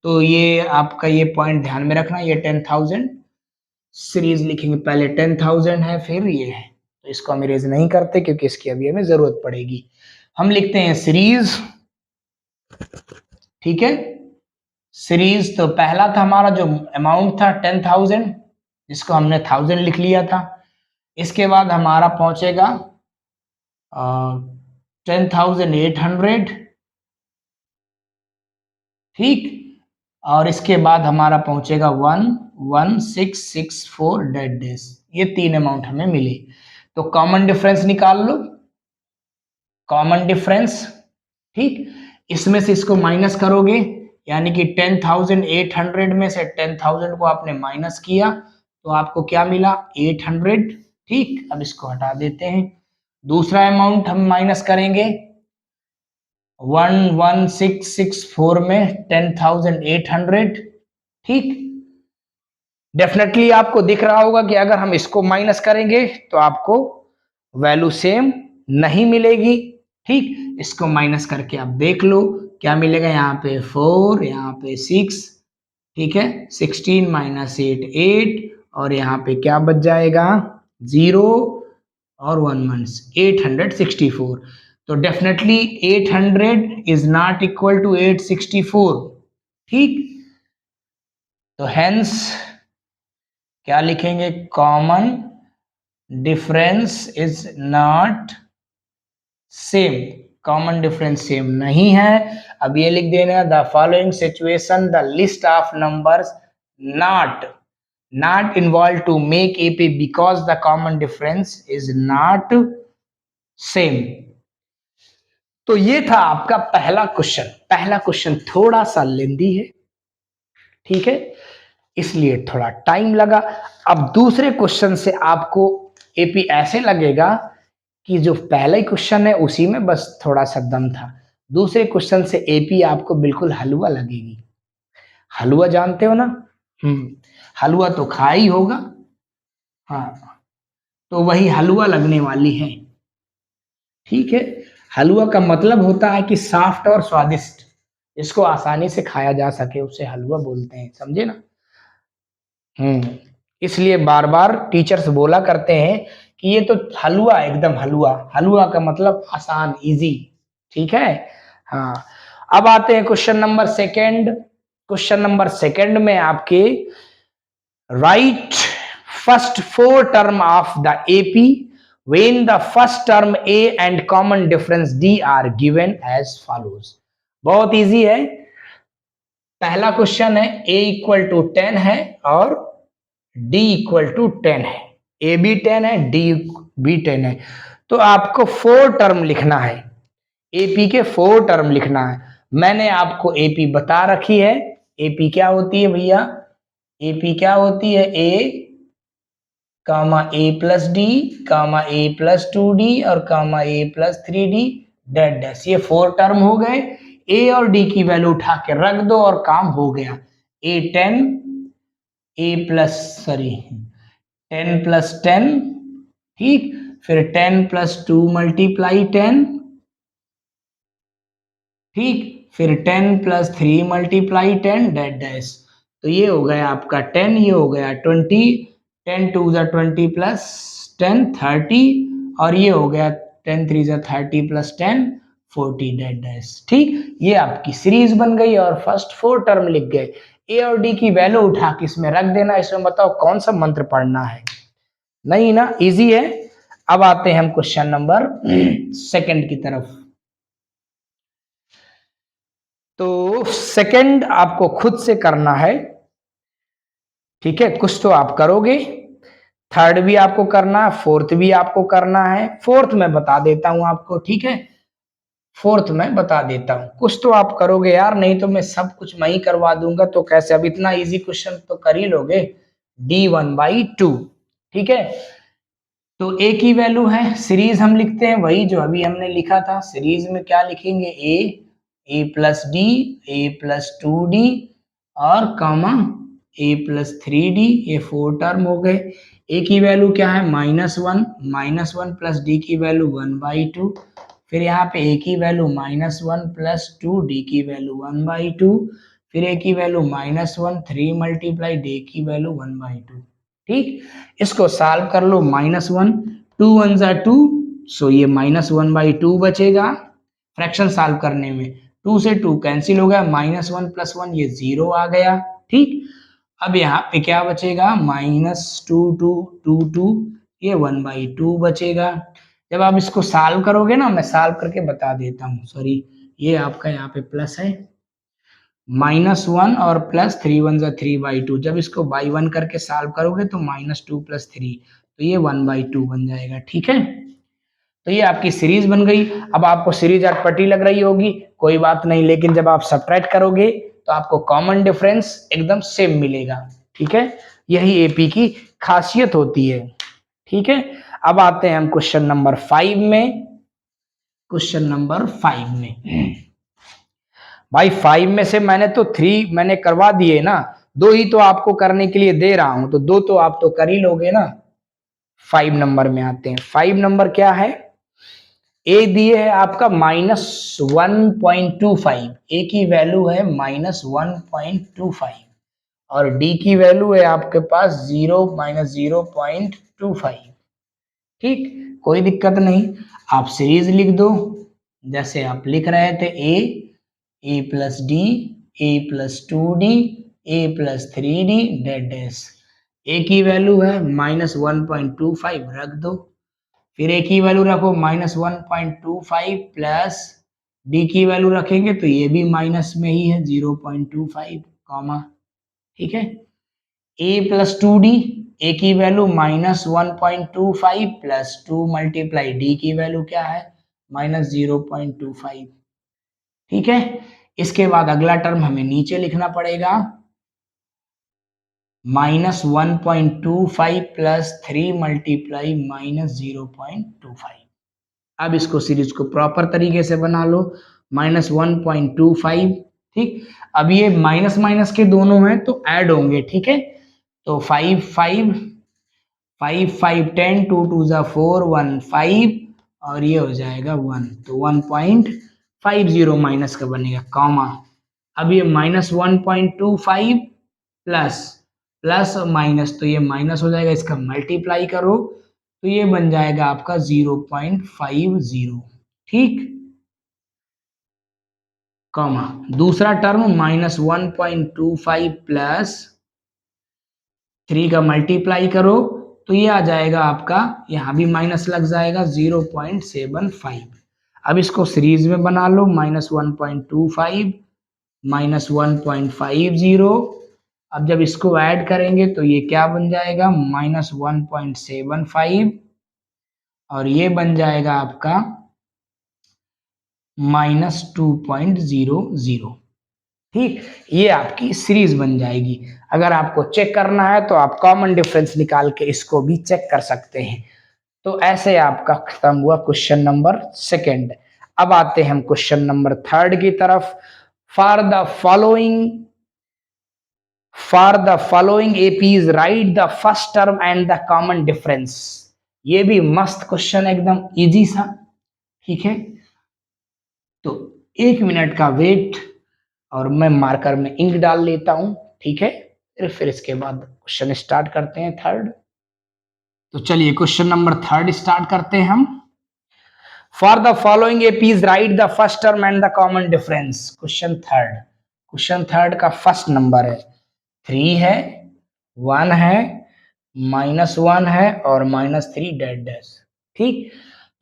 तो ये आपका ये पॉइंट ध्यान में रखना, ये 10,000 सीरीज लिखेंगे, पहले 10,000 है फिर ये है, तो इसको हम इरेज नहीं करते क्योंकि इसकी अभी हमें जरूरत पड़ेगी। हम लिखते हैं सीरीज। ठीक है, सीरीज, तो पहला था हमारा जो अमाउंट था 10,000, जिसको हमने 1000 लिख लिया था। इसके बाद हमारा पहुंचेगा 10,800। ठीक, और इसके बाद हमारा पहुंचेगा 11664 डेड डेज। ये तीन अमाउंट हमें मिले, तो कॉमन डिफरेंस निकाल लो, कॉमन डिफरेंस। ठीक, इसमें से इसको माइनस करोगे, यानी कि 10,800 में से 10,000 को आपने माइनस किया, तो आपको क्या मिला, 800। ठीक, अब इसको हटा देते हैं। दूसरा अमाउंट हम माइनस करेंगे, 11664 में 10,800। ठीक, डेफिनेटली आपको दिख रहा होगा कि अगर हम इसको माइनस करेंगे तो आपको वैल्यू सेम नहीं मिलेगी। ठीक, इसको माइनस करके आप देख लो क्या मिलेगा, यहाँ पे 4, यहाँ पे 6। ठीक है, 16 माइनस 8 8, और यहाँ पे क्या बच जाएगा, 0 और 1 मंथ्स 864। तो definitely 800 is not equal to 864। ठीक, तो हेंस क्या लिखेंगे, common difference is not same, common difference same नहीं है। अब ये लिख देना, the following situation the list of numbers not involved to make AP because the common difference is not same। तो ये था आपका पहला क्वेश्चन। पहला क्वेश्चन थोड़ा सा लेंदी है, ठीक है, इसलिए थोड़ा टाइम लगा। अब दूसरे क्वेश्चन से आपको एपी ऐसे लगेगा कि जो पहला ही क्वेश्चन है उसी में बस थोड़ा सा दम था, दूसरे क्वेश्चन से एपी आपको बिल्कुल हलवा लगेगी। हलवा जानते हो ना, हलवा तो खा ही होगा, हाँ, तो वही हलवा लगने वाली है। ठीक है, हलवा का मतलब होता है कि सॉफ्ट और स्वादिष्ट, इसको आसानी से खाया जा सके उसे हलवा बोलते हैं, समझे ना। इसलिए बार बार टीचर्स बोला करते हैं कि ये तो हलवा, एकदम हलवा, हलवा का मतलब आसान, इजी। ठीक है, हाँ। अब आते हैं question number second. Question number second में आपके right first 4 term of the AP when the first term a and common difference d are given as follows। बहुत इजी है। पहला क्वेश्चन है a इक्वल टू 10 है और d इक्वल टू 10 है, a भी 10 है d भी 10 है, तो आपको 4 टर्म लिखना है, AP के 4 टर्म लिखना है। मैंने आपको AP बता रखी है। AP क्या होती है भैया, AP क्या होती है, A comma A plus D comma A प्लस 2D और comma A plus 3D dot dash. ये 4 टर्म हो गए। A और D की वैल्यू उठा के रख दो और काम हो गया। A10 A प्लस 10 प्लस 10, ठीक, फिर 10 प्लस 2 मल्टीप्लाई 10, ठीक, फिर 10 प्लस 3 मल्टीप्लाई 10 डेट डैश। तो ये हो गया आपका 10, ये हो गया 20, 10 टू ज़ा 20 प्लस 10 30, और ये हो गया 10 3 ज़ा 30 प्लस 10 40 डेट डैश। ठीक, ये आपकी सीरीज बन गई और फर्स्ट 4 टर्म लिख गए। ए और डी की वैल्यू उठा के इसमें रख देना। इसमें बताओ कौन सा मंत्र पढ़ना है, नहीं ना, इजी है। अब आते हैं हम क्वेश्चन नंबर सेकंड की तरफ। तो सेकंड आपको खुद से करना है, ठीक है, कुछ तो आप करोगे। थर्ड भी आपको करना है, फोर्थ भी आपको करना है। फोर्थ मैं बता देता हूं आपको, ठीक है, फोर्थ मैं बता देता हूं, कुछ तो आप करोगे यार, नहीं तो मैं सब कुछ मैं ही करवा दूंगा तो कैसे। अब इतना इजी क्वेश्चन तो कर ही लोगे। d1/2, ठीक है। तो a की वैल्यू है, सीरीज हम लिखते हैं वही जो अभी हमने लिखा था। सीरीज में क्या लिखेंगे, a प्लस डी, a प्लस 2d और कॉमा a प्लस 3d, ये 4 टर्म हो गए। a की वैल्यू क्या है, -1, -1 प्लस d की वैल्यू 1/2, फिर यहाँ पे a की वैल्यू -1 प्लस 2d की वैल्यू 1/2, फिर a की वैल्यू -1, 3 मल्टीप्लाई d की वैल्यू 1/2, ठीक। इसको सॉल्व कर लो, -1, 2 1 जा 2, सो ये -1/2 बचेगा। फ्रैक्शन सॉल्व करने में 2 से 2 कैंसिल हो गया, -1 प्लस 1 ये 0 आ गया, ठीक। अब यहाँ पे क्या बचेगा, -2 ये 1/2 बचेगा। जब आप इसको सॉल्व करोगे ना, मैं सॉल्व करके बता देता हूँ, सॉरी, ये आपका यहाँ पे प्लस है, -1 और प्लस 3 1 जा 3/2, जब इसको बाई 1 करके सॉल्व करोगे तो -2 प्लस 3, तो ये 1/2 बन जाएगा, ठीक है। तो ये आपकी सीरीज बन गई। अब आपको सीरीज अटपटी लग रही होगी, कोई बात नहीं, लेकिन जब आप सब्ट्रैक्ट करोगे तो आपको कॉमन डिफरेंस एकदम सेम मिलेगा, ठीक है। यही एपी की खासियत होती है, ठीक है। अब आते हैं हम क्वेश्चन नंबर 5 में। क्वेश्चन नंबर 5 में भाई 5 में से मैंने तो 3 मैंने करवा दिए ना, 2 ही तो आपको करने के लिए दे रहा हूं, तो 2 तो आप तो कर ही लोगे ना। 5 नंबर में आते हैं। 5 नंबर क्या है, ए दिए है आपका -1.25, ए की वैल्यू है -1.25 और डी की वैल्यू है आपके पास 0 - 0.25, ठीक। कोई दिक्कत नहीं, आप सीरीज लिख दो जैसे आप लिख रहे थे, ए प्लस डी, ए प्लस 2d, ए प्लस 3d डेड डैश। ए की वैल्यू है -1.25, रख दो। फिर ए की वैल्यू रखो -1.25 प्लस डी की वैल्यू रखेंगे तो ये भी माइनस में ही है 0.25 कॉमा, ठीक है। ए प्लस 2d, ए की वैल्यू -1.25 प्लस 2 मल्टीप्लाई डी की वैल्यू क्या है, -0.25, ठीक है। इसके बाद अगला टर्म हमें नीचे लिखना पड़ेगा, -1.25 प्लस 3 मल्टीप्लाई -0.25। अब इसको सीरीज को प्रॉपर तरीके से बना लो, -1.25, ठीक। अब ये माइनस माइनस के दोनों हैं तो ऐड होंगे, ठीक है। तो 5 5 5 5 10, 2 2 जा 4 1 5 और ये हो जाएगा 1, तो 1.50 माइनस का बनेगा कॉमा। अब ये -1.25 प्लस प्लस और माइनस, तो ये माइनस हो जाएगा, इसका मल्टीप्लाई करो तो ये बन जाएगा आपका 0.50, ठीक, कॉमा। दूसरा टर्म -1.25 प्लस 3 का मल्टीप्लाई करो तो ये आ जाएगा आपका, यहां भी माइनस लग जाएगा 0.75। अब इसको सीरीज में बना लो, -1.25 -1.50। अब जब इसको ऐड करेंगे तो ये क्या बन जाएगा, -1.75 और ये बन जाएगा आपका -2.00, ठीक। ये आपकी सीरीज बन जाएगी। अगर आपको चेक करना है तो आप कॉमन डिफरेंस निकाल के इसको भी चेक कर सकते हैं। तो ऐसे आपका खत्म हुआ क्वेश्चन नंबर सेकंड। अब आते हैं हम क्वेश्चन नंबर थर्ड की तरफ। For the following APs right the first term and the common difference. ये भी मस्त क्वेश्चन, एकदम इजी सा, ठीक है। तो 1 मिनट का वेट और मैं मार्कर में इंक डाल लेता हूं, ठीक है। फिर इसके बाद क्वेश्चन स्टार्ट करते हैं थर्ड। तो चलिए क्वेश्चन नंबर थर्ड स्टार्ट करते हैं हम। For the following APs right the first term and the common difference. Question third का फर्स्ट नंबर है, 3 है, 1 है, -1 है और -3 डेड डैश, ठीक।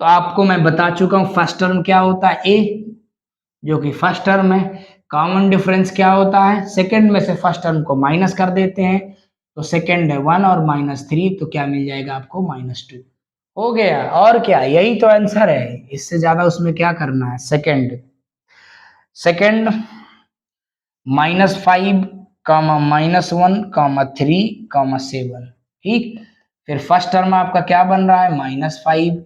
तो आपको मैं बता चुका हूं फर्स्ट टर्म क्या होता है, ए, जो कि फर्स्ट टर्म है। कॉमन डिफरेंस क्या होता है, सेकंड में से फर्स्ट टर्म को माइनस कर देते हैं, तो सेकंड है 1 और -3, तो क्या मिल जाएगा आपको -2। हो गया, और क्या, यही तो आंसर है, इससे ज्यादा उसमें क्या करना है। सेकंड सेकंड -5 कामा -1 कामा 3 कामा 7, ठीक। फिर फर्स्ट टर्म आपका क्या बन रहा है, -5,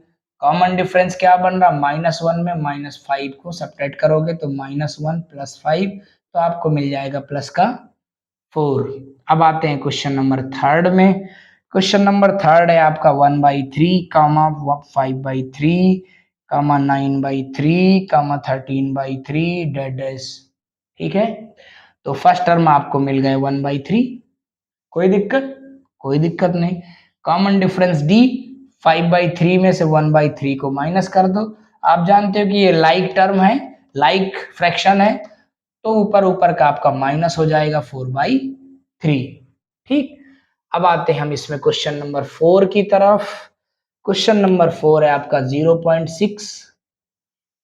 कॉमन डिफरेंस क्या बन रहा है, -1 में -5 को सब्ट्रैक्ट करोगे तो -1 + 5, तो आपको मिल जाएगा प्लस का 4। अब आते हैं क्वेश्चन नंबर थर्ड में। क्वेश्चन नंबर थर्ड है आपका 1/3 कामा 5/3 कामा 9/3 कामा 13/3 डेड डैश, ठीक है। तो फर्स्ट टर्म आपको मिल गए 1/3, कोई दिक्कत, कोई दिक्कत नहीं। कॉमन डिफरेंस डी, 5/3 में से 1/3 को माइनस कर दो। आप जानते हो कि ये लाइक टर्म है, लाइक फ्रैक्शन है, तो ऊपर ऊपर का आपका माइनस हो जाएगा 4/3, ठीक। अब आते हैं हम इसमें क्वेश्चन नंबर 4 की तरफ। क्वेश्चन नंबर 4 है आपका 0.6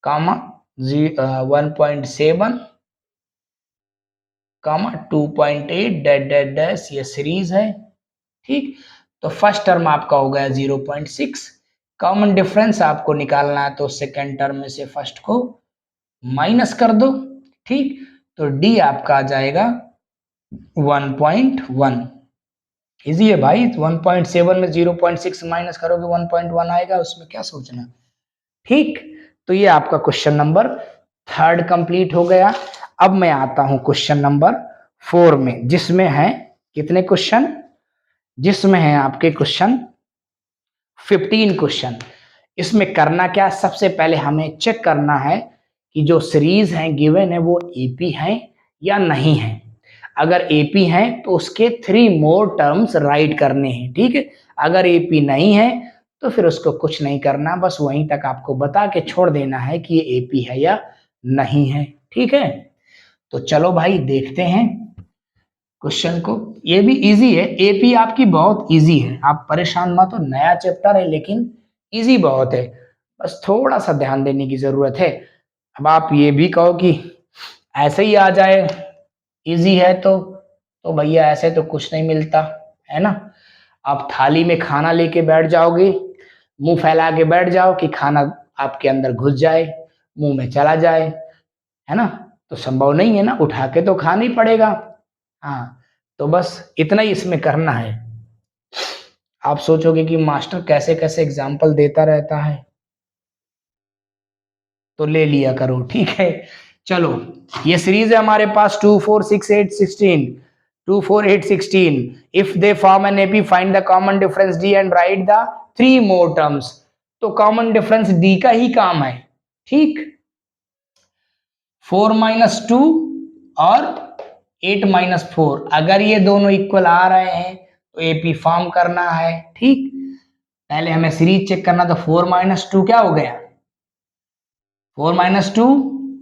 कामा 1.7 कामा 2.8 डेड डेड डैश, ये सीरीज है, ठीक। तो फर्स्ट टर्म आपका हो गया 0.6, कॉमन डिफरेंस आपको निकालना है, तो सेकेंड टर्म में से फर्स्ट को माइनस कर दो, ठीक। तो डी आपका आ जाएगा 1.1। इजी है भाई, 1.7 में 0.6 माइनस करोगे 1.1 आएगा, उसमें क्या सोचना, ठीक। तो ये आपका क्वेश्चन नंबर थर्ड कंप्लीट हो गया। अब मैं आता हूं क्वेश्चन नंबर 4 में, जिसमें है कितने क्वेश्चन, जिसमें है आपके क्वेश्चन 15 क्वेश्चन। इसमें करना क्या, सबसे पहले हमें चेक करना है कि जो सीरीज है गिवन है वो एपी है या नहीं है। अगर एपी है तो उसके 3 मोर टर्म्स राइट करने हैं, ठीक है। अगर एपी नहीं है तो फिर उसको कुछ नहीं करना, बस वहीं तक आपको बता के छोड़ देना है कि ये एपी है या नहीं है, ठीक है। तो चलो भाई देखते हैं क्वेश्चन को। ये भी इजी है, एपी आपकी बहुत इजी है, आप परेशान मत हो, नया चैप्टर है लेकिन इजी बहुत है, बस थोड़ा सा ध्यान देने की जरूरत है। अब आप ये भी कहो कि ऐसे ही आ जाए, इजी है तो भैया ऐसे तो कुछ नहीं मिलता, है ना। आप थाली में खाना लेके बैठ जाओगे, मुंह फैला के बैठ जाओ कि खाना आपके अंदर घुस जाए, मुंह में चला जाए, है ना, तो संभव नहीं है ना, उठा के तो खाना ही पड़ेगा। हाँ, तो बस इतना ही इसमें करना है। आप सोचोगे कि मास्टर कैसे कैसे एग्जाम्पल देता रहता है, तो ले लिया करो, ठीक है। चलो, ये सीरीज है हमारे पास 2 4 6 8 16, 2 4 8 16। If they form an AP find the common difference D and right the 3 more terms. तो कॉमन डिफरेंस डी का ही काम है, ठीक। 4 - 2 और 8 - 4, अगर ये दोनों इक्वल आ रहे हैं तो एपी फॉर्म करना है, ठीक। पहले हमें सीरीज चेक करना, तो 4 - 2 क्या हो गया, 4 - 2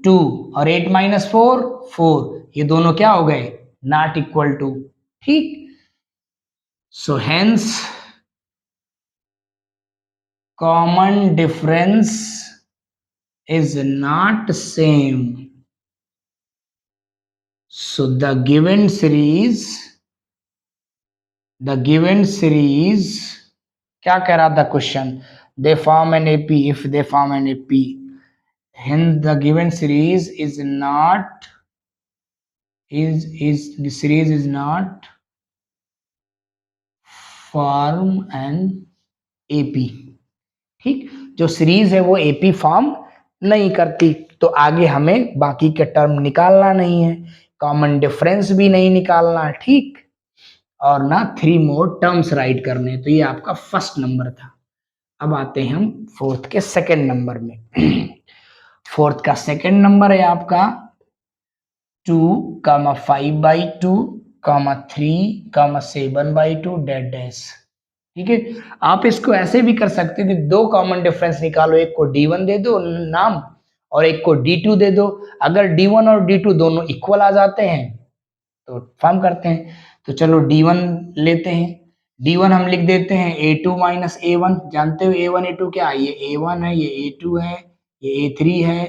2 और 8 - 4 4, ये दोनों क्या हो गए, नॉट इक्वल टू, ठीक। So hence common difference is not same. So the given series क्या कह रहा था question, they form an AP, if they form an AP, hence the given series is not the series is not form an AP, ठीक। जो series है वो AP form नहीं करती, तो आगे हमें बाकी के टर्म निकालना नहीं है, कॉमन डिफरेंस भी नहीं निकालना, ठीक। और ना 3 मोर टर्म्स राइट करने, तो ये आपका फर्स्ट नंबर था। अब आते हैं हम फोर्थ के सेकंड नंबर में। फोर्थ का सेकंड नंबर है आपका 2, 5/2, 3, 7/2 डेड डैश, ठीक है। आप इसको ऐसे भी कर सकते थे, 2 कॉमन डिफरेंस निकालो, एक को D1 दे दो नाम और एक को D2 दे दो। अगर D1 और D2 दोनों इक्वल आ जाते हैं तो फॉर्म करते हैं। तो चलो D1 लेते हैं, D1 हम लिख देते हैं A2 - A1। जानते हो A1 A2 क्या है, ये A1 है, ये A2 है, ये A3 है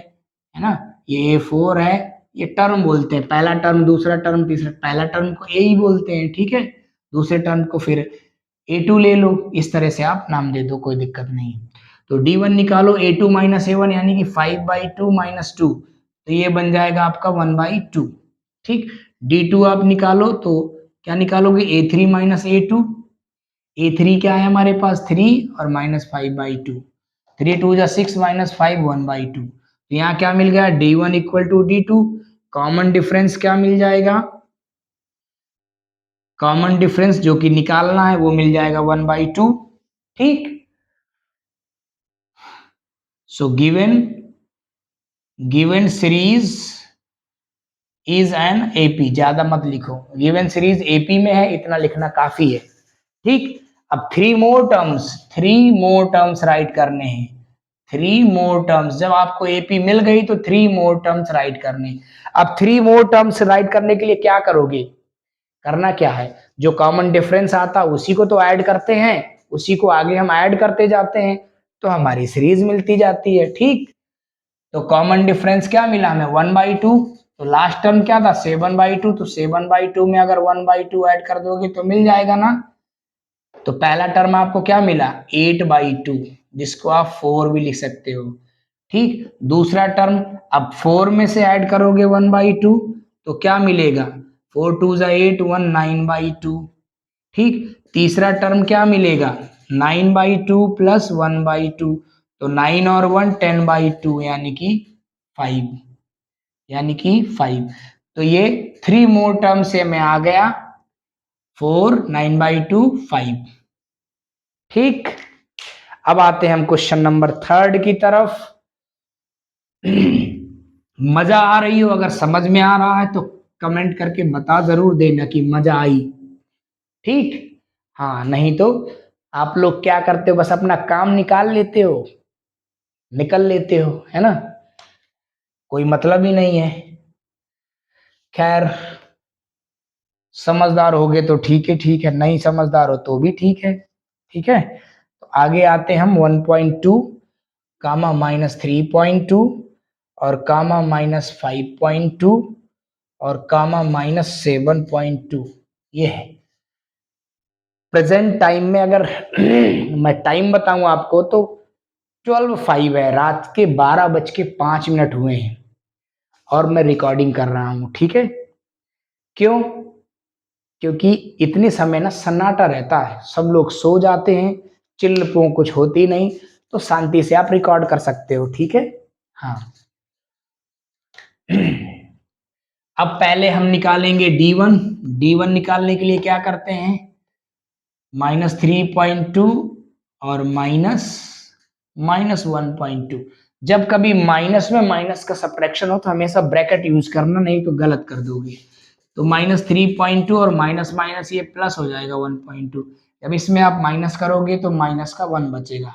ना, ये A4 है, ये टर्म बोलते हैं, पहला टर्म, दूसरा टर्म, तीसरा। पहला टर्म को ए ही बोलते हैं, ठीक है। दूसरे टर्म को फिर A2 ले लो, इस तरह से आप नाम दे दो, कोई दिक्कत नहीं। तो D1 निकालो, A2 माइनस A1 यानी कि 5/2 माइनस 2, तो ये बन जाएगा आपका 1/2, ठीक। D2 आप निकालो तो क्या निकालोगे, A3 माइनस A2। A3 क्या है हमारे पास, 3 और माइनस 5/2, 3 2 6 माइनस 5 1/2। तो यहाँ क्या मिल गया, D1 equal to D2। Common difference क्या मिल जाएगा, कॉमन डिफरेंस जो कि निकालना है वो मिल जाएगा 1/2, ठीक। So given series is an AP, ज्यादा मत लिखो, गिवन सीरीज एपी में है, इतना लिखना काफी है, ठीक। अब थ्री मोर टर्म्स राइट करने हैं, 3 मोर टर्म्स। जब आपको एपी मिल गई तो 3 मोर टर्म्स राइट करने। अब 3 मोर टर्म्स राइट करने के लिए क्या करोगे, करना क्या है, जो कॉमन डिफरेंस आता है उसी को तो ऐड करते हैं, उसी को आगे हम ऐड करते जाते हैं, तो हमारी सीरीज मिलती जाती है, ठीक। तो कॉमन डिफरेंस क्या मिला हमें, 1/2। तो लास्ट टर्म क्या था, 7/2। तो 7/2 में अगर 1/2 ऐड कर दोगे तो मिल जाएगा ना। तो पहला टर्म आपको क्या मिला, 8/2, जिसको आप 4 भी लिख सकते हो, ठीक। दूसरा टर्म, अब 4 में से ऐड करोगे 1/2 तो क्या मिलेगा, 4 2 8 1 9/2, ठीक। तीसरा टर्म क्या मिलेगा, 9/2 प्लस 1/2, तो 9 और 1 10/2 यानी कि 5, यानी कि 5। तो ये 3 मोर टर्म से मैं आ गया 4 9/2 5, ठीक। अब आते हैं हम क्वेश्चन नंबर 3 की तरफ। मजा आ रही हो, अगर समझ में आ रहा है तो कमेंट करके बता जरूर देना कि मजा आई, ठीक। हाँ, नहीं तो आप लोग क्या करते हो, बस अपना काम निकाल लेते हो, निकल लेते हो, है ना, कोई मतलब ही नहीं है। खैर, समझदार हो गए तो ठीक है, नहीं समझदार हो तो भी ठीक है। तो आगे आते हैं हम 1.2 कामा माइनस 3.2 और कामा माइनस 5.2 और कामा माइनस 7.2। ये है प्रेजेंट टाइम में। अगर मैं टाइम बताऊं आपको तो 12:05 है, रात के 12:05 हुए हैं और मैं रिकॉर्डिंग कर रहा हूं, ठीक है। क्यों, क्योंकि इतने समय ना सन्नाटा रहता है, सब लोग सो जाते हैं, चिल्ल पो कुछ होती नहीं, तो शांति से आप रिकॉर्ड कर सकते हो, ठीक है। हाँ, अब पहले हम निकालेंगे D1 निकालने के लिए क्या करते हैं, -3.2 और -1.2। जब कभी माइनस में माइनस का सब्ट्रैक्शन हो तो हमेशा ब्रैकेट यूज करना, नहीं तो गलत कर दोगे। तो -3.2 और माइनस माइनस ये प्लस हो जाएगा 1.2। जब इसमें आप माइनस करोगे तो माइनस का 1 बचेगा,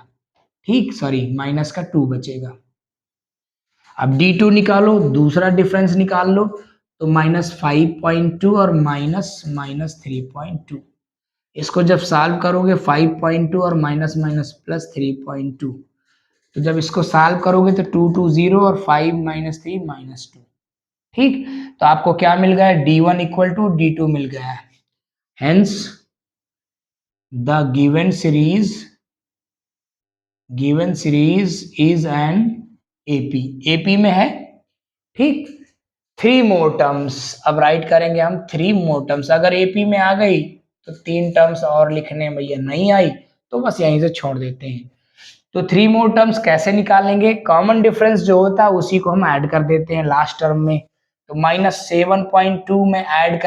ठीक, सॉरी माइनस का 2 बचेगा। अब D2 निकालो, दूसरा डिफरेंस निकाल लो, तो -5.2 और माइनस माइनस 3.2। इसको जब सॉल्व करोगे 5.2 और माइनस माइनस प्लस 3.2, तो जब इसको सॉल्व करोगे तो 2 2 0 और 5 माइनस 3 माइनस 2, ठीक। तो आपको क्या मिल गया, D1 इक्वल टू D2 मिल गया है। Hence the given series is an AP, AP में है, ठीक। 3 मोर टर्म्स, अब राइट करेंगे हम 3 मोर टर्म्स। अगर एपी में आ गई तो 3 टर्म्स और लिखने में, भैया नहीं आई तो बस यहीं से छोड़ देते हैं। तो 3 मोर टर्म्स कैसे निकालेंगे, कॉमन डिफरेंस जो होता है उसी को हम ऐड कर देते हैं लास्ट टर्म में। तो -7.2 में ऐड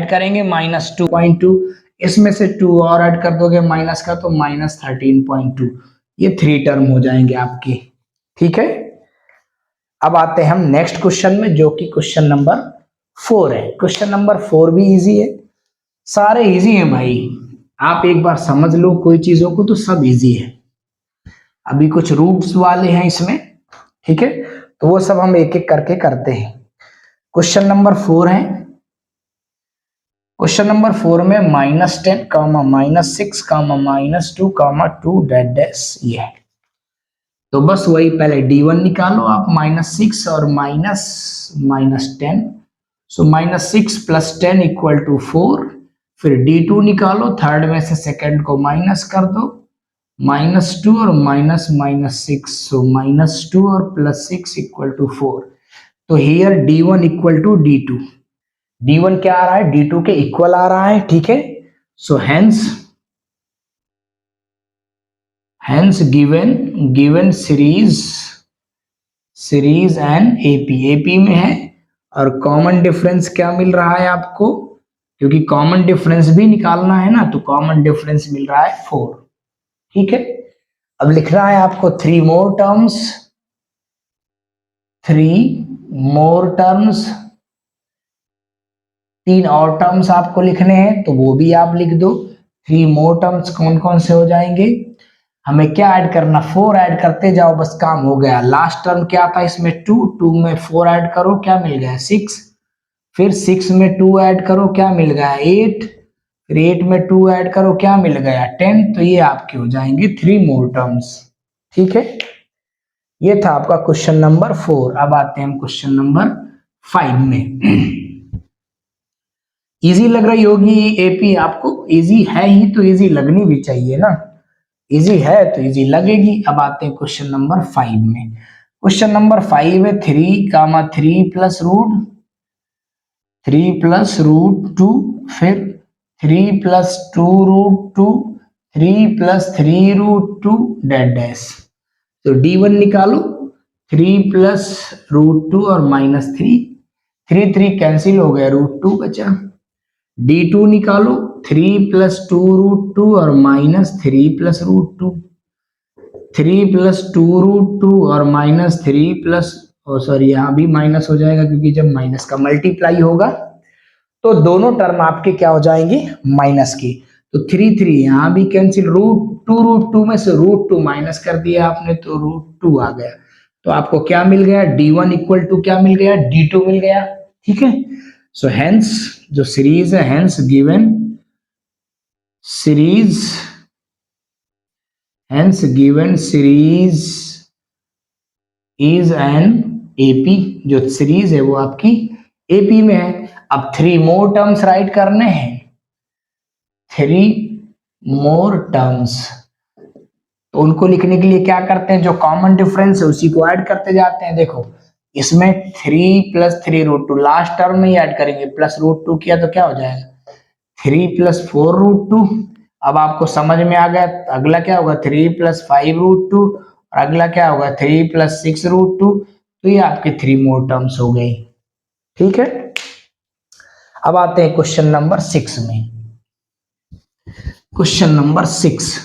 करेंगे -2.2, इसमें से 2 और ऐड कर दोगे माइनस का तो -13.2। ये 3 टर्म हो जाएंगे आपके, ठीक है। अब आते हैं हम नेक्स्ट क्वेश्चन में, जो कि क्वेश्चन नंबर 4 है। क्वेश्चन नंबर 4 भी इजी है, सारे इजी हैं भाई, आप एक बार समझ लो कोई चीजों को तो सब इजी है। अभी कुछ रूट्स वाले हैं इसमें, ठीक है, तो वो सब हम एक एक करके करते हैं। क्वेश्चन नंबर 4 है, क्वेश्चन नंबर 4 में -10 कामा -6 कामा -2 कामा 2 डैश डैश ये है। तो बस वही पहले D1 निकालो आप, -6 और -10, सो -6 + 10 = 4। फिर D2 निकालो, थर्ड में से सेकंड को माइनस कर दो, -2 और -6, सो -2 और +6 = 4। तो हियर D1 = D2, D1 क्या आ रहा है, D2 के इक्वल आ रहा है, ठीक है। सो hence given series and AP में है, और कॉमन डिफरेंस क्या मिल रहा है आपको, क्योंकि कॉमन डिफरेंस भी निकालना है ना, तो कॉमन डिफरेंस मिल रहा है 4, ठीक है। अब लिखना है आपको 3 more terms, 3 और टर्म्स आपको लिखने हैं, तो वो भी आप लिख दो। 3 मोर टर्म्स कौन कौन से हो जाएंगे, हमें क्या ऐड करना, 4 ऐड करते जाओ, बस काम हो गया। लास्ट टर्म क्या था इसमें 2 में 4 ऐड करो, क्या मिल गया 6, फिर 6 में 2 ऐड करो, क्या मिल गया 8, फिर 8 में 2 ऐड करो, क्या मिल गया 10। तो ये आपके हो जाएंगे 3 मोर टर्म्स, ठीक है। ये था आपका क्वेश्चन नंबर 4। अब आते हैं हम क्वेश्चन नंबर 5 में। इजी लग रही होगी एपी आपको, इजी है ही तो इजी लगनी भी चाहिए ना, इजी है तो इजी लगेगी। अब आते हैं क्वेश्चन नंबर 5 में। क्वेश्चन नंबर 5 है 3, 3 + √2, फिर 3 + 2√2, 3 + 3√2 डैश। तो D1 निकालो, 3 + √2 और -3, 3 कैंसिल हो गया, √2 बचा। D2 निकालो, 3 + 2√2 और -3 + √2, 3 + 2√2 और -3 प्लस, सॉरी यहाँ भी माइनस हो जाएगा, क्योंकि जब माइनस का मल्टीप्लाई होगा तो दोनों टर्म आपके क्या हो जाएंगे, माइनस की। तो 3 यहाँ भी कैंसिल, √2 में से √2 माइनस कर दिया आपने, तो √2 आ गया। तो आपको क्या मिल गया, D1 = क्या मिल गया, D2 मिल गया, ठीक है। सो हेंस जो सीरीज है, hence given series is an AP, जो सीरीज है वो आपकी एपी में है। अब 3 मोर टर्म्स राइट करने हैं, 3 मोर टर्म्स, तो उनको लिखने के लिए क्या करते हैं, जो कॉमन डिफरेंस है उसी को ऐड करते जाते हैं। देखो इसमें 3 + 3√2 लास्ट टर्म में ही ऐड करेंगे, +√2 किया तो क्या हो जाएगा 3 + 4√2। अब आपको समझ में आ गया, अगला क्या होगा 3 + 5√2, और अगला क्या होगा 3 + 6√2। तो ये आपके 3 मोर टर्म्स हो गई, ठीक है। अब आते हैं क्वेश्चन नंबर 6 में। क्वेश्चन नंबर 6,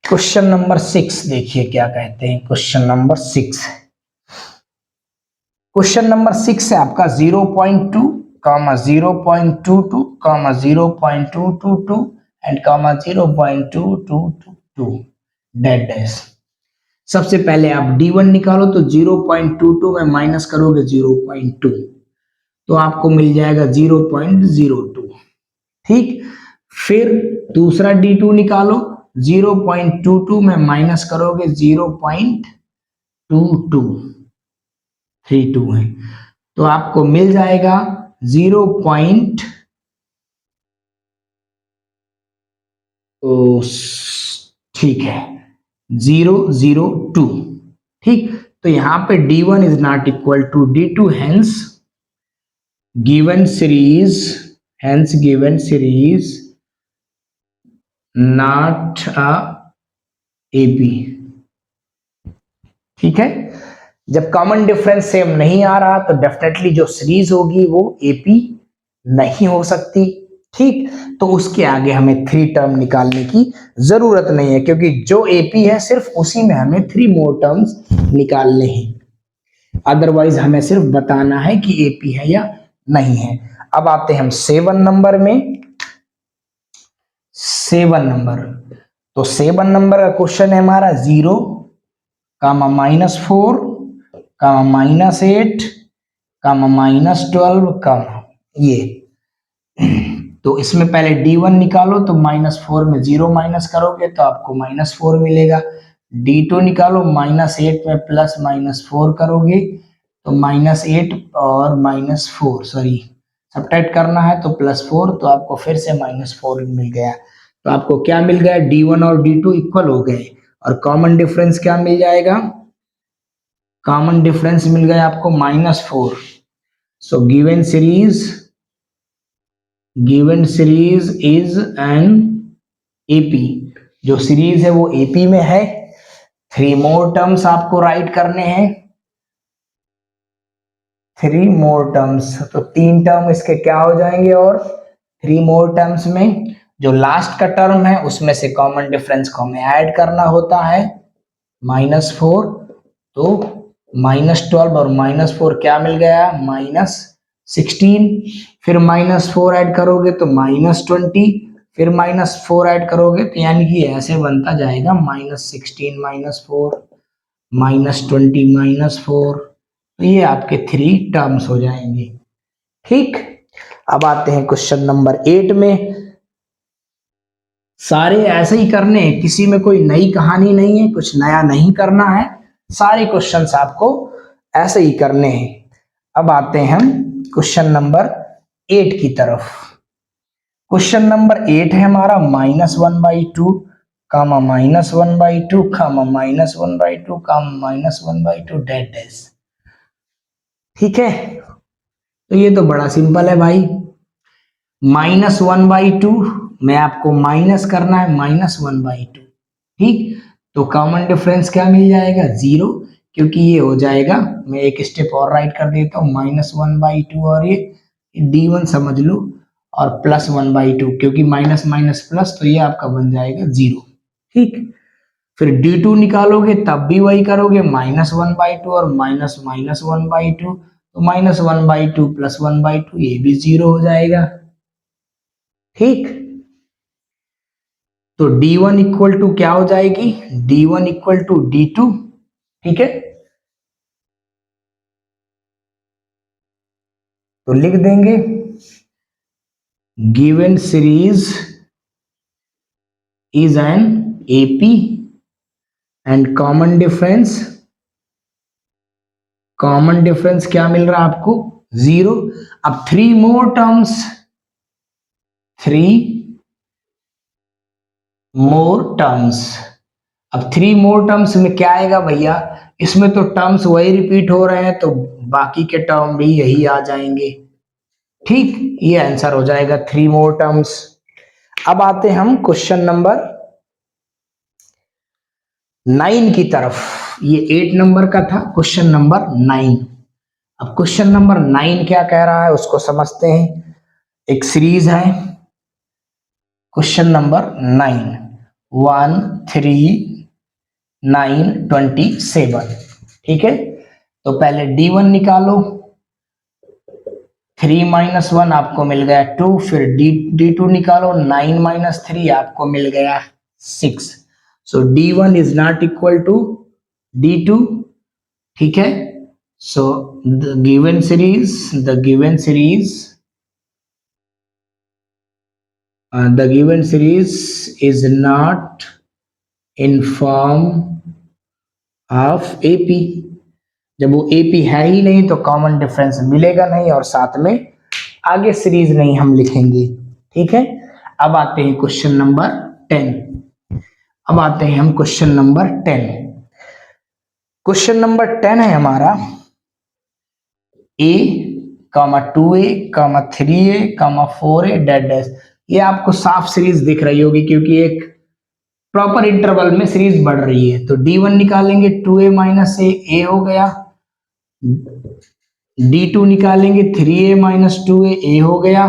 क्वेश्चन नंबर 6 देखिए क्या कहते हैं। क्वेश्चन नंबर 6, क्वेश्चन नंबर 6 है आपका 0.2, 0.22, 0.222 एंड 0.2222 डेड डैश। सबसे पहले आप D1 निकालो, तो 0.22 में माइनस करोगे 0.2, तो आपको मिल जाएगा 0.02, ठीक। फिर दूसरा D2 निकालो, 0.22 में माइनस करोगे 0.2232 है, तो आपको मिल जाएगा 0. ठीक है 002, ठीक। तो यहां पे D1 is not equal to D2, given series not a AP, ठीक है। जब कॉमन डिफरेंस सेम नहीं आ रहा तो डेफिनेटली जो सीरीज होगी वो एपी नहीं हो सकती, ठीक। तो उसके आगे हमें 3 टर्म निकालने की जरूरत नहीं है, क्योंकि जो एपी है सिर्फ उसी में हमें 3 मोर टर्म्स निकालने हैं। अदरवाइज हमें सिर्फ बताना है कि एपी है या नहीं है। अब आते हैं हम 7 नंबर में। 7 नंबर, तो 7 नंबर का क्वेश्चन है हमारा 0, -4, -8, -12, ये तो इसमें पहले D1 निकालो, तो -4 में 0 माइनस करोगे तो आपको -4 मिलेगा। D2 निकालो, -8 में प्लस -4 करोगे तो -8 और -4, सॉरी सब्ट्रैक्ट करना है तो +4, तो आपको फिर से -4 मिल गया। तो आपको क्या मिल गया, D1 और D2 इक्वल हो गए, और कॉमन डिफरेंस क्या मिल जाएगा, कॉमन डिफरेंस मिल गया आपको -4। So given series is an AP, जो सीरीज है वो एपी में है। 3 मोर टर्म्स आपको राइट करने हैं, 3 मोर टर्म्स, तो 3 टर्म इसके क्या हो जाएंगे, और 3 मोर टर्म्स में जो लास्ट का टर्म है उसमें से कॉमन डिफरेंस को हमें ऐड करना होता है, -4, तो -12 और -4 क्या मिल गया, -16, फिर -4 ऐड करोगे तो -20, फिर -4 ऐड करोगे तो यानी कि ऐसे बनता जाएगा, -16 -4 -20 -4, तो ये आपके 3 टर्म्स हो जाएंगे। ठीक, अब आते हैं क्वेश्चन नंबर 8 में। सारे ऐसे ही करने हैं, किसी में कोई नई कहानी नहीं है, कुछ नया नहीं करना है, सारे क्वेश्चंस आपको ऐसे ही करने हैं। अब आते हैं हम क्वेश्चन नंबर 8 की तरफ। क्वेश्चन नंबर 8 है हमारा -1/2 कामा -1/2 कामा -1/2 कामा -1/2 डैट डैश। ठीक है, तो ये तो बड़ा सिंपल है भाई। -1/2 में आपको माइनस करना है -1/2, ठीक, तो कॉमन डिफरेंस क्या मिल जाएगा, 0, क्योंकि ये हो जाएगा, मैं एक स्टेप और राइट कर देता हूँ, -1/2 और ये D1 समझ लो, और +1/2, क्योंकि माइनस माइनस प्लस, तो ये आपका बन जाएगा 0। ठीक, फिर D2 निकालोगे तब भी वही करोगे, -1/2 और -1/2, तो -1/2 +1/2, ये भी 0 हो जाएगा। ठीक, तो D1 इक्वल टू क्या हो जाएगी, D1 इक्वल टू D2। ठीक है, तो लिख देंगे given series is an AP and common difference क्या मिल रहा है आपको, 0। अब 3 मोर टर्म्स, 3 मोर टर्म्स, अब 3 मोर टर्म्स में क्या आएगा भैया, इसमें तो टर्म्स वही रिपीट हो रहे हैं, तो बाकी के टर्म भी यही आ जाएंगे। ठीक, ये आंसर हो जाएगा 3 मोर टर्म्स। अब आते हैं हम क्वेश्चन नंबर 9 की तरफ। ये 8 नंबर का था, क्वेश्चन नंबर 9। अब क्वेश्चन नंबर 9 क्या कह रहा है उसको समझते हैं। एक सीरीज है, क्वेश्चन नंबर 9, 1 3 9 27। ठीक है, तो पहले D1 निकालो, 3 - 1 आपको मिल गया 2, फिर D2 निकालो, 9 - 3 आपको मिल गया 6। So D1 is not equal to D2। ठीक है, so the given series is not in form of AP। जब वो AP है ही नहीं तो कॉमन डिफरेंस मिलेगा नहीं, और साथ में आगे सीरीज नहीं हम लिखेंगे। ठीक है, अब आते हैं क्वेश्चन नंबर 10। अब आते हैं हम क्वेश्चन नंबर 10। क्वेश्चन नंबर 10 है हमारा A, 2A, 3A, 4A that dash. ये आपको साफ सीरीज दिख रही होगी, क्योंकि एक प्रॉपर इंटरवल में सीरीज बढ़ रही है। तो D1 निकालेंगे, 2A - A हो गया, D2 निकालेंगे, 3A - 2A, A हो गया।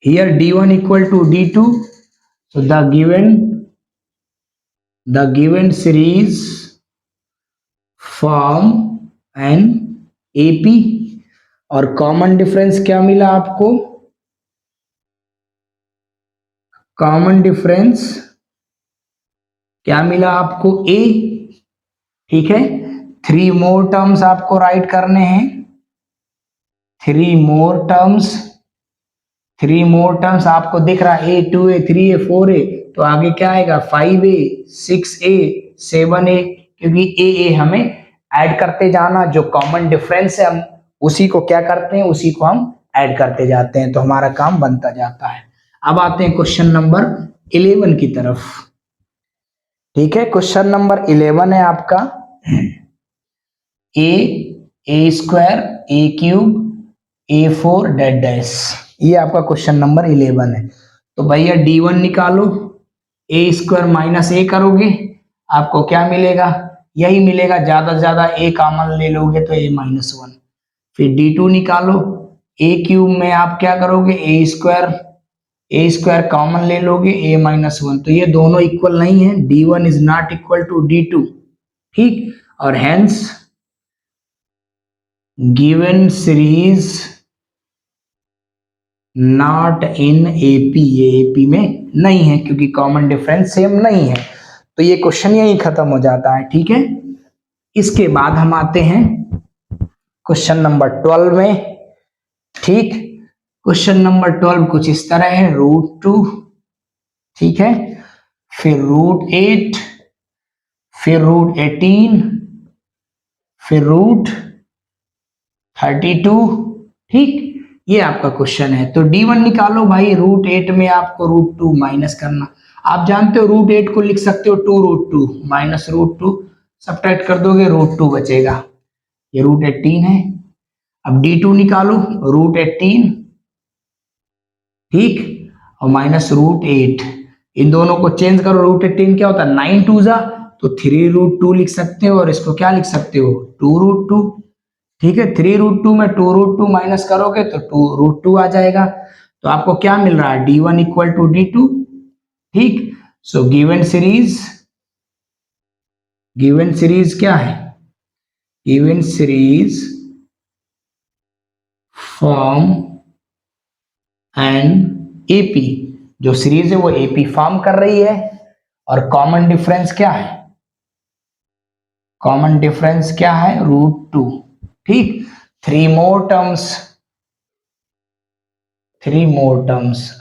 Here D1 equal to D2, so the given series form an AP, और कॉमन डिफरेंस क्या मिला आपको, कॉमन डिफरेंस क्या मिला आपको, A। ठीक है, 3 मोर टर्म्स आपको राइट करने हैं, 3 मोर टर्म्स, 3 मोर टर्म्स आपको दिख रहा है, A 2A 3A 4A, तो आगे क्या आएगा 5A 6A 7A, क्योंकि A हमें ऐड करते जाना, जो कॉमन डिफरेंस है हम उसी को क्या करते हैं, उसी को हम ऐड करते जाते हैं, तो हमारा काम बनता जाता है। अब आते हैं क्वेश्चन नंबर 11 की तरफ। ठीक है, क्वेश्चन नंबर 11 है आपका ए स्क्वायर ए क्यूब A4 डेड डैश, ये आपका क्वेश्चन नंबर 11 है। तो भैया D1 निकालो, ए स्क्वायर माइनस ए करोगे आपको क्या मिलेगा, यही मिलेगा, ज्यादा से ज्यादा ए कॉमन ले लोगे तो A -1। फिर D2 निकालो, ए क्यूब में आप क्या करोगे, ए स्क्वायर कॉमन ले लोगे A -1, तो ये दोनों इक्वल नहीं है, D1 is not equal to D2। ठीक, और hence given series not in AP, ये एपी में नहीं है क्योंकि कॉमन डिफरेंस सेम नहीं है, तो ये क्वेश्चन यही खत्म हो जाता है। ठीक है, इसके बाद हम आते हैं क्वेश्चन नंबर 12 में। ठीक, क्वेश्चन नंबर 12 कुछ इस तरह है, √2, ठीक है, फिर √8, फिर √18, फिर √32। ठीक, ये आपका क्वेश्चन है। तो D1 निकालो भाई, √8 में आपको √2 माइनस करना, आप जानते हो √8 को लिख सकते हो 2√2 माइनस √2, सब्ट्रैक्ट कर दोगे √2 बचेगा, ये √18 है। अब D2 निकालो, √18, ठीक, और माइनस √8, इन दोनों को चेंज करो, √18 क्या होता है 9 2 जा, तो 3√2 लिख सकते हो, और इसको क्या लिख सकते हो 2√2। ठीक है, 3√2 में 2√2 माइनस करोगे तो 2√2 आ जाएगा, तो आपको क्या मिल रहा है D1 इक्वल टू D2। ठीक, सो गिवन सीरीज क्या है, given series form and AP, जो सीरीज है वो एपी फॉर्म कर रही है, और कॉमन डिफरेंस क्या है, कॉमन डिफरेंस क्या है √2। ठीक, 3 मोर टर्म्स,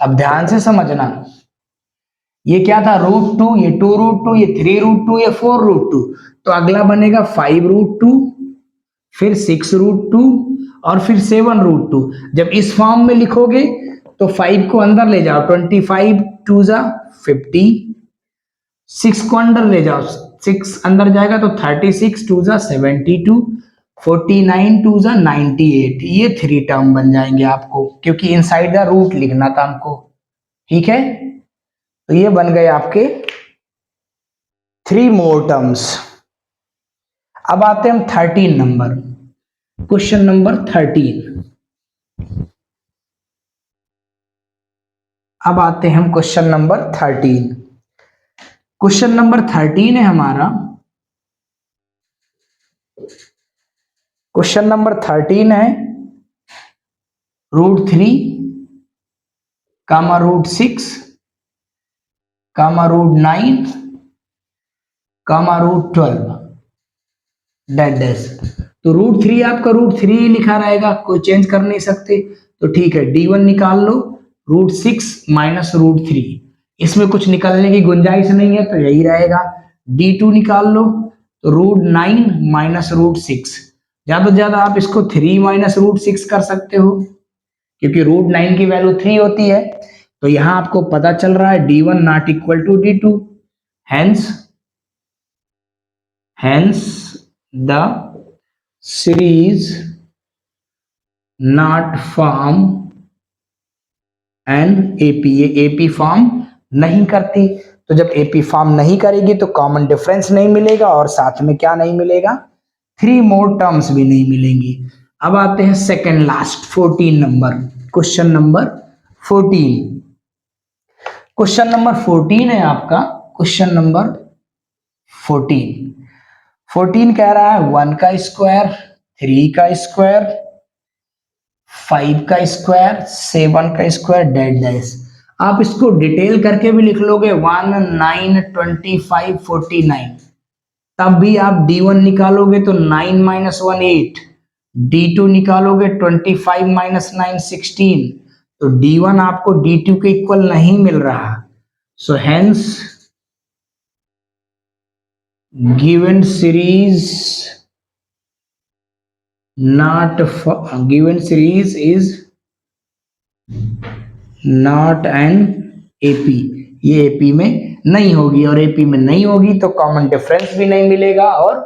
अब ध्यान से समझना, ये क्या था √2, ये 2√2, ये 3√2, ये 4√2, तो अगला बनेगा 5√2, फिर 6√2, और फिर 7√2। जब इस फॉर्म में लिखोगे तो 5 को अंदर ले जाओ, 25 2 जा 50, 6 को अंदर ले जाओ, 6 अंदर जाएगा तो 36 2 जा 72, 49 2 जा 98, ये 3 टर्म बन जाएंगे आपको, क्योंकि इनसाइड द रूट लिखना था हमको। ठीक है, तो ये बन गए आपके 3 मोर टर्म्स। अब आते हैं हम 13 नंबर, क्वेश्चन नंबर 13। अब आते हैं हम क्वेश्चन नंबर 13। क्वेश्चन नंबर 13 है हमारा, क्वेश्चन नंबर 13 है √3, कामा √6, कामा √9, कामा √12 डेड डैश। तो √3 आपका √3 लिखा रहेगा, कोई चेंज कर नहीं सकते, तो ठीक है D1 निकाल लो, √6 माइनस √3, इसमें कुछ निकलने की गुंजाइश नहीं है तो यही रहेगा। D2 निकाल लो, तो √9 माइनस √6, ज्यादा से ज्यादा आप इसको 3 माइनस √6 कर सकते हो, क्योंकि √9 की वैल्यू 3 होती है, तो यहां आपको पता चल रहा है D1 not equal to D2, hence the series not form and AP, ये एपी फॉर्म नहीं करती, तो जब एपी फॉर्म नहीं करेगी तो कॉमन डिफरेंस नहीं मिलेगा, और साथ में क्या नहीं मिलेगा 3 मोर टर्म्स भी नहीं मिलेंगी। अब आते हैं second last 14 number, question number 14। Question number 14 है आपका, क्वेश्चन नंबर 14 कह रहा है 1 का स्क्वायर, 3 का स्क्वायर, 5 का स्क्वायर, 7 का स्क्वायर डेड डैश। आप इसको डिटेल करके भी लिख लोगे 1 9 25 49, तब भी आप D1 निकालोगे तो 9 - 1 8, D2 निकालोगे 25 - 9 16, तो D1 आपको D2 के इक्वल नहीं मिल रहा, so hence given series not given series is not an AP, ये AP में नहीं होगी, और AP में नहीं होगी तो कॉमन डिफरेंस भी नहीं मिलेगा और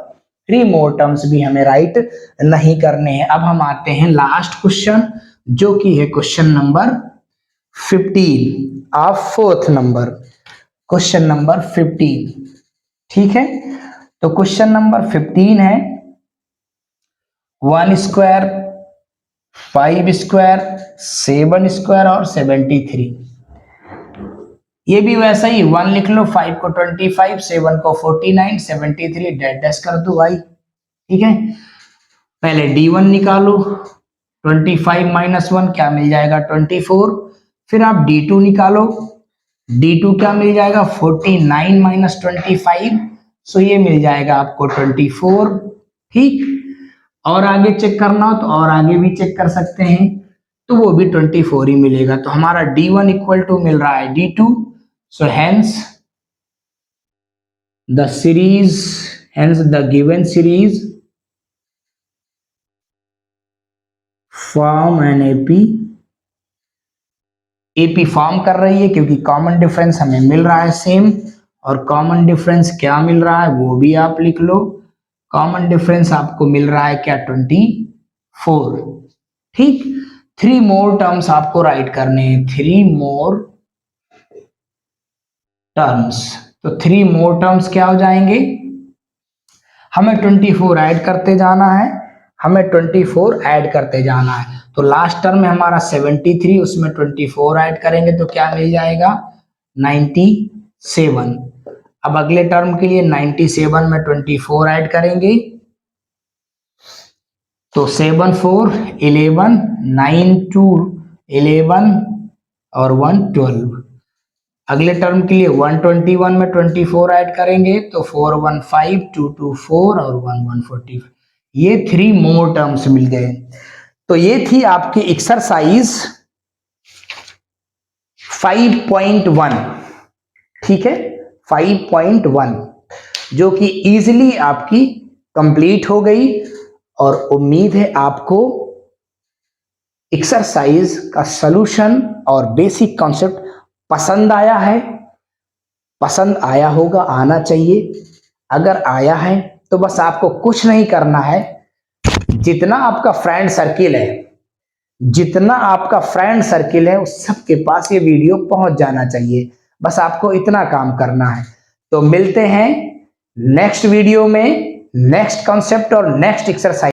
3 मोर टर्म्स भी हमें राइट नहीं करने हैं। अब हम आते हैं लास्ट क्वेश्चन, जो कि है question number 15 of 4th number, question number 15। ठीक है, तो क्वेश्चन नंबर 15 है 1 स्क्वायर, 5 स्क्वायर, 7 स्क्वायर और 73। ये भी वैसा ही 1 लिख लो, 5 को 25, 7 को 49, 73 डैश डैश कर दो भाई। ठीक है, पहले D1 निकालो, 25 माइनस 1 क्या मिल जाएगा 24, फिर आप D2 निकालो, D2 क्या मिल जाएगा 49 माइनस 25, सो ये मिल जाएगा आपको 24। ठीक, और आगे चेक करना हो तो और आगे भी चेक कर सकते हैं, तो वो भी 24 ही मिलेगा। तो हमारा D1 इक्वल टू मिल रहा है D2, so hence the series, hence the given series form an AP form कर रही है, क्योंकि कॉमन डिफरेंस हमें मिल रहा है सेम, और कॉमन डिफरेंस क्या मिल रहा है वो भी आप लिख लो। कॉमन डिफरेंस आपको मिल रहा है क्या 24। ठीक, 3 मोर टर्म्स आपको राइट करने हैं, 3 मोर टर्म्स। तो 3 मोर टर्म्स क्या हो जाएंगे, हमें 24 ऐड करते जाना है, हमें 24 ऐड करते जाना है। तो लास्ट टर्म में हमारा 73, उसमें 24 ऐड करेंगे तो क्या मिल जाएगा 97। अब अगले टर्म के लिए 97 में 24 ऐड करेंगे तो 7 4 11, 9 2 11 और 1 12। अगले टर्म के लिए 121 में 24 ऐड करेंगे तो 4 1 5 2 2 4 और 1 1 45। ये 3 मोर टर्म्स मिल गए। तो ये थी आपकी एक्सरसाइज 5.1। ठीक है, 5.1 जो कि इजीली आपकी कंप्लीट हो गई, और उम्मीद है आपको एक्सरसाइज का सॉल्यूशन और बेसिक कॉन्सेप्ट पसंद आया है। पसंद आया होगा, आना चाहिए। अगर आया है तो बस आपको कुछ नहीं करना है, जितना आपका फ्रेंड सर्किल है, जितना आपका फ्रेंड सर्किल है उस सबके पास ये वीडियो पहुंच जाना चाहिए। बस आपको इतना काम करना है। तो मिलते हैं नेक्स्ट वीडियो में, नेक्स्ट कॉन्सेप्ट और नेक्स्ट एक्सरसाइज।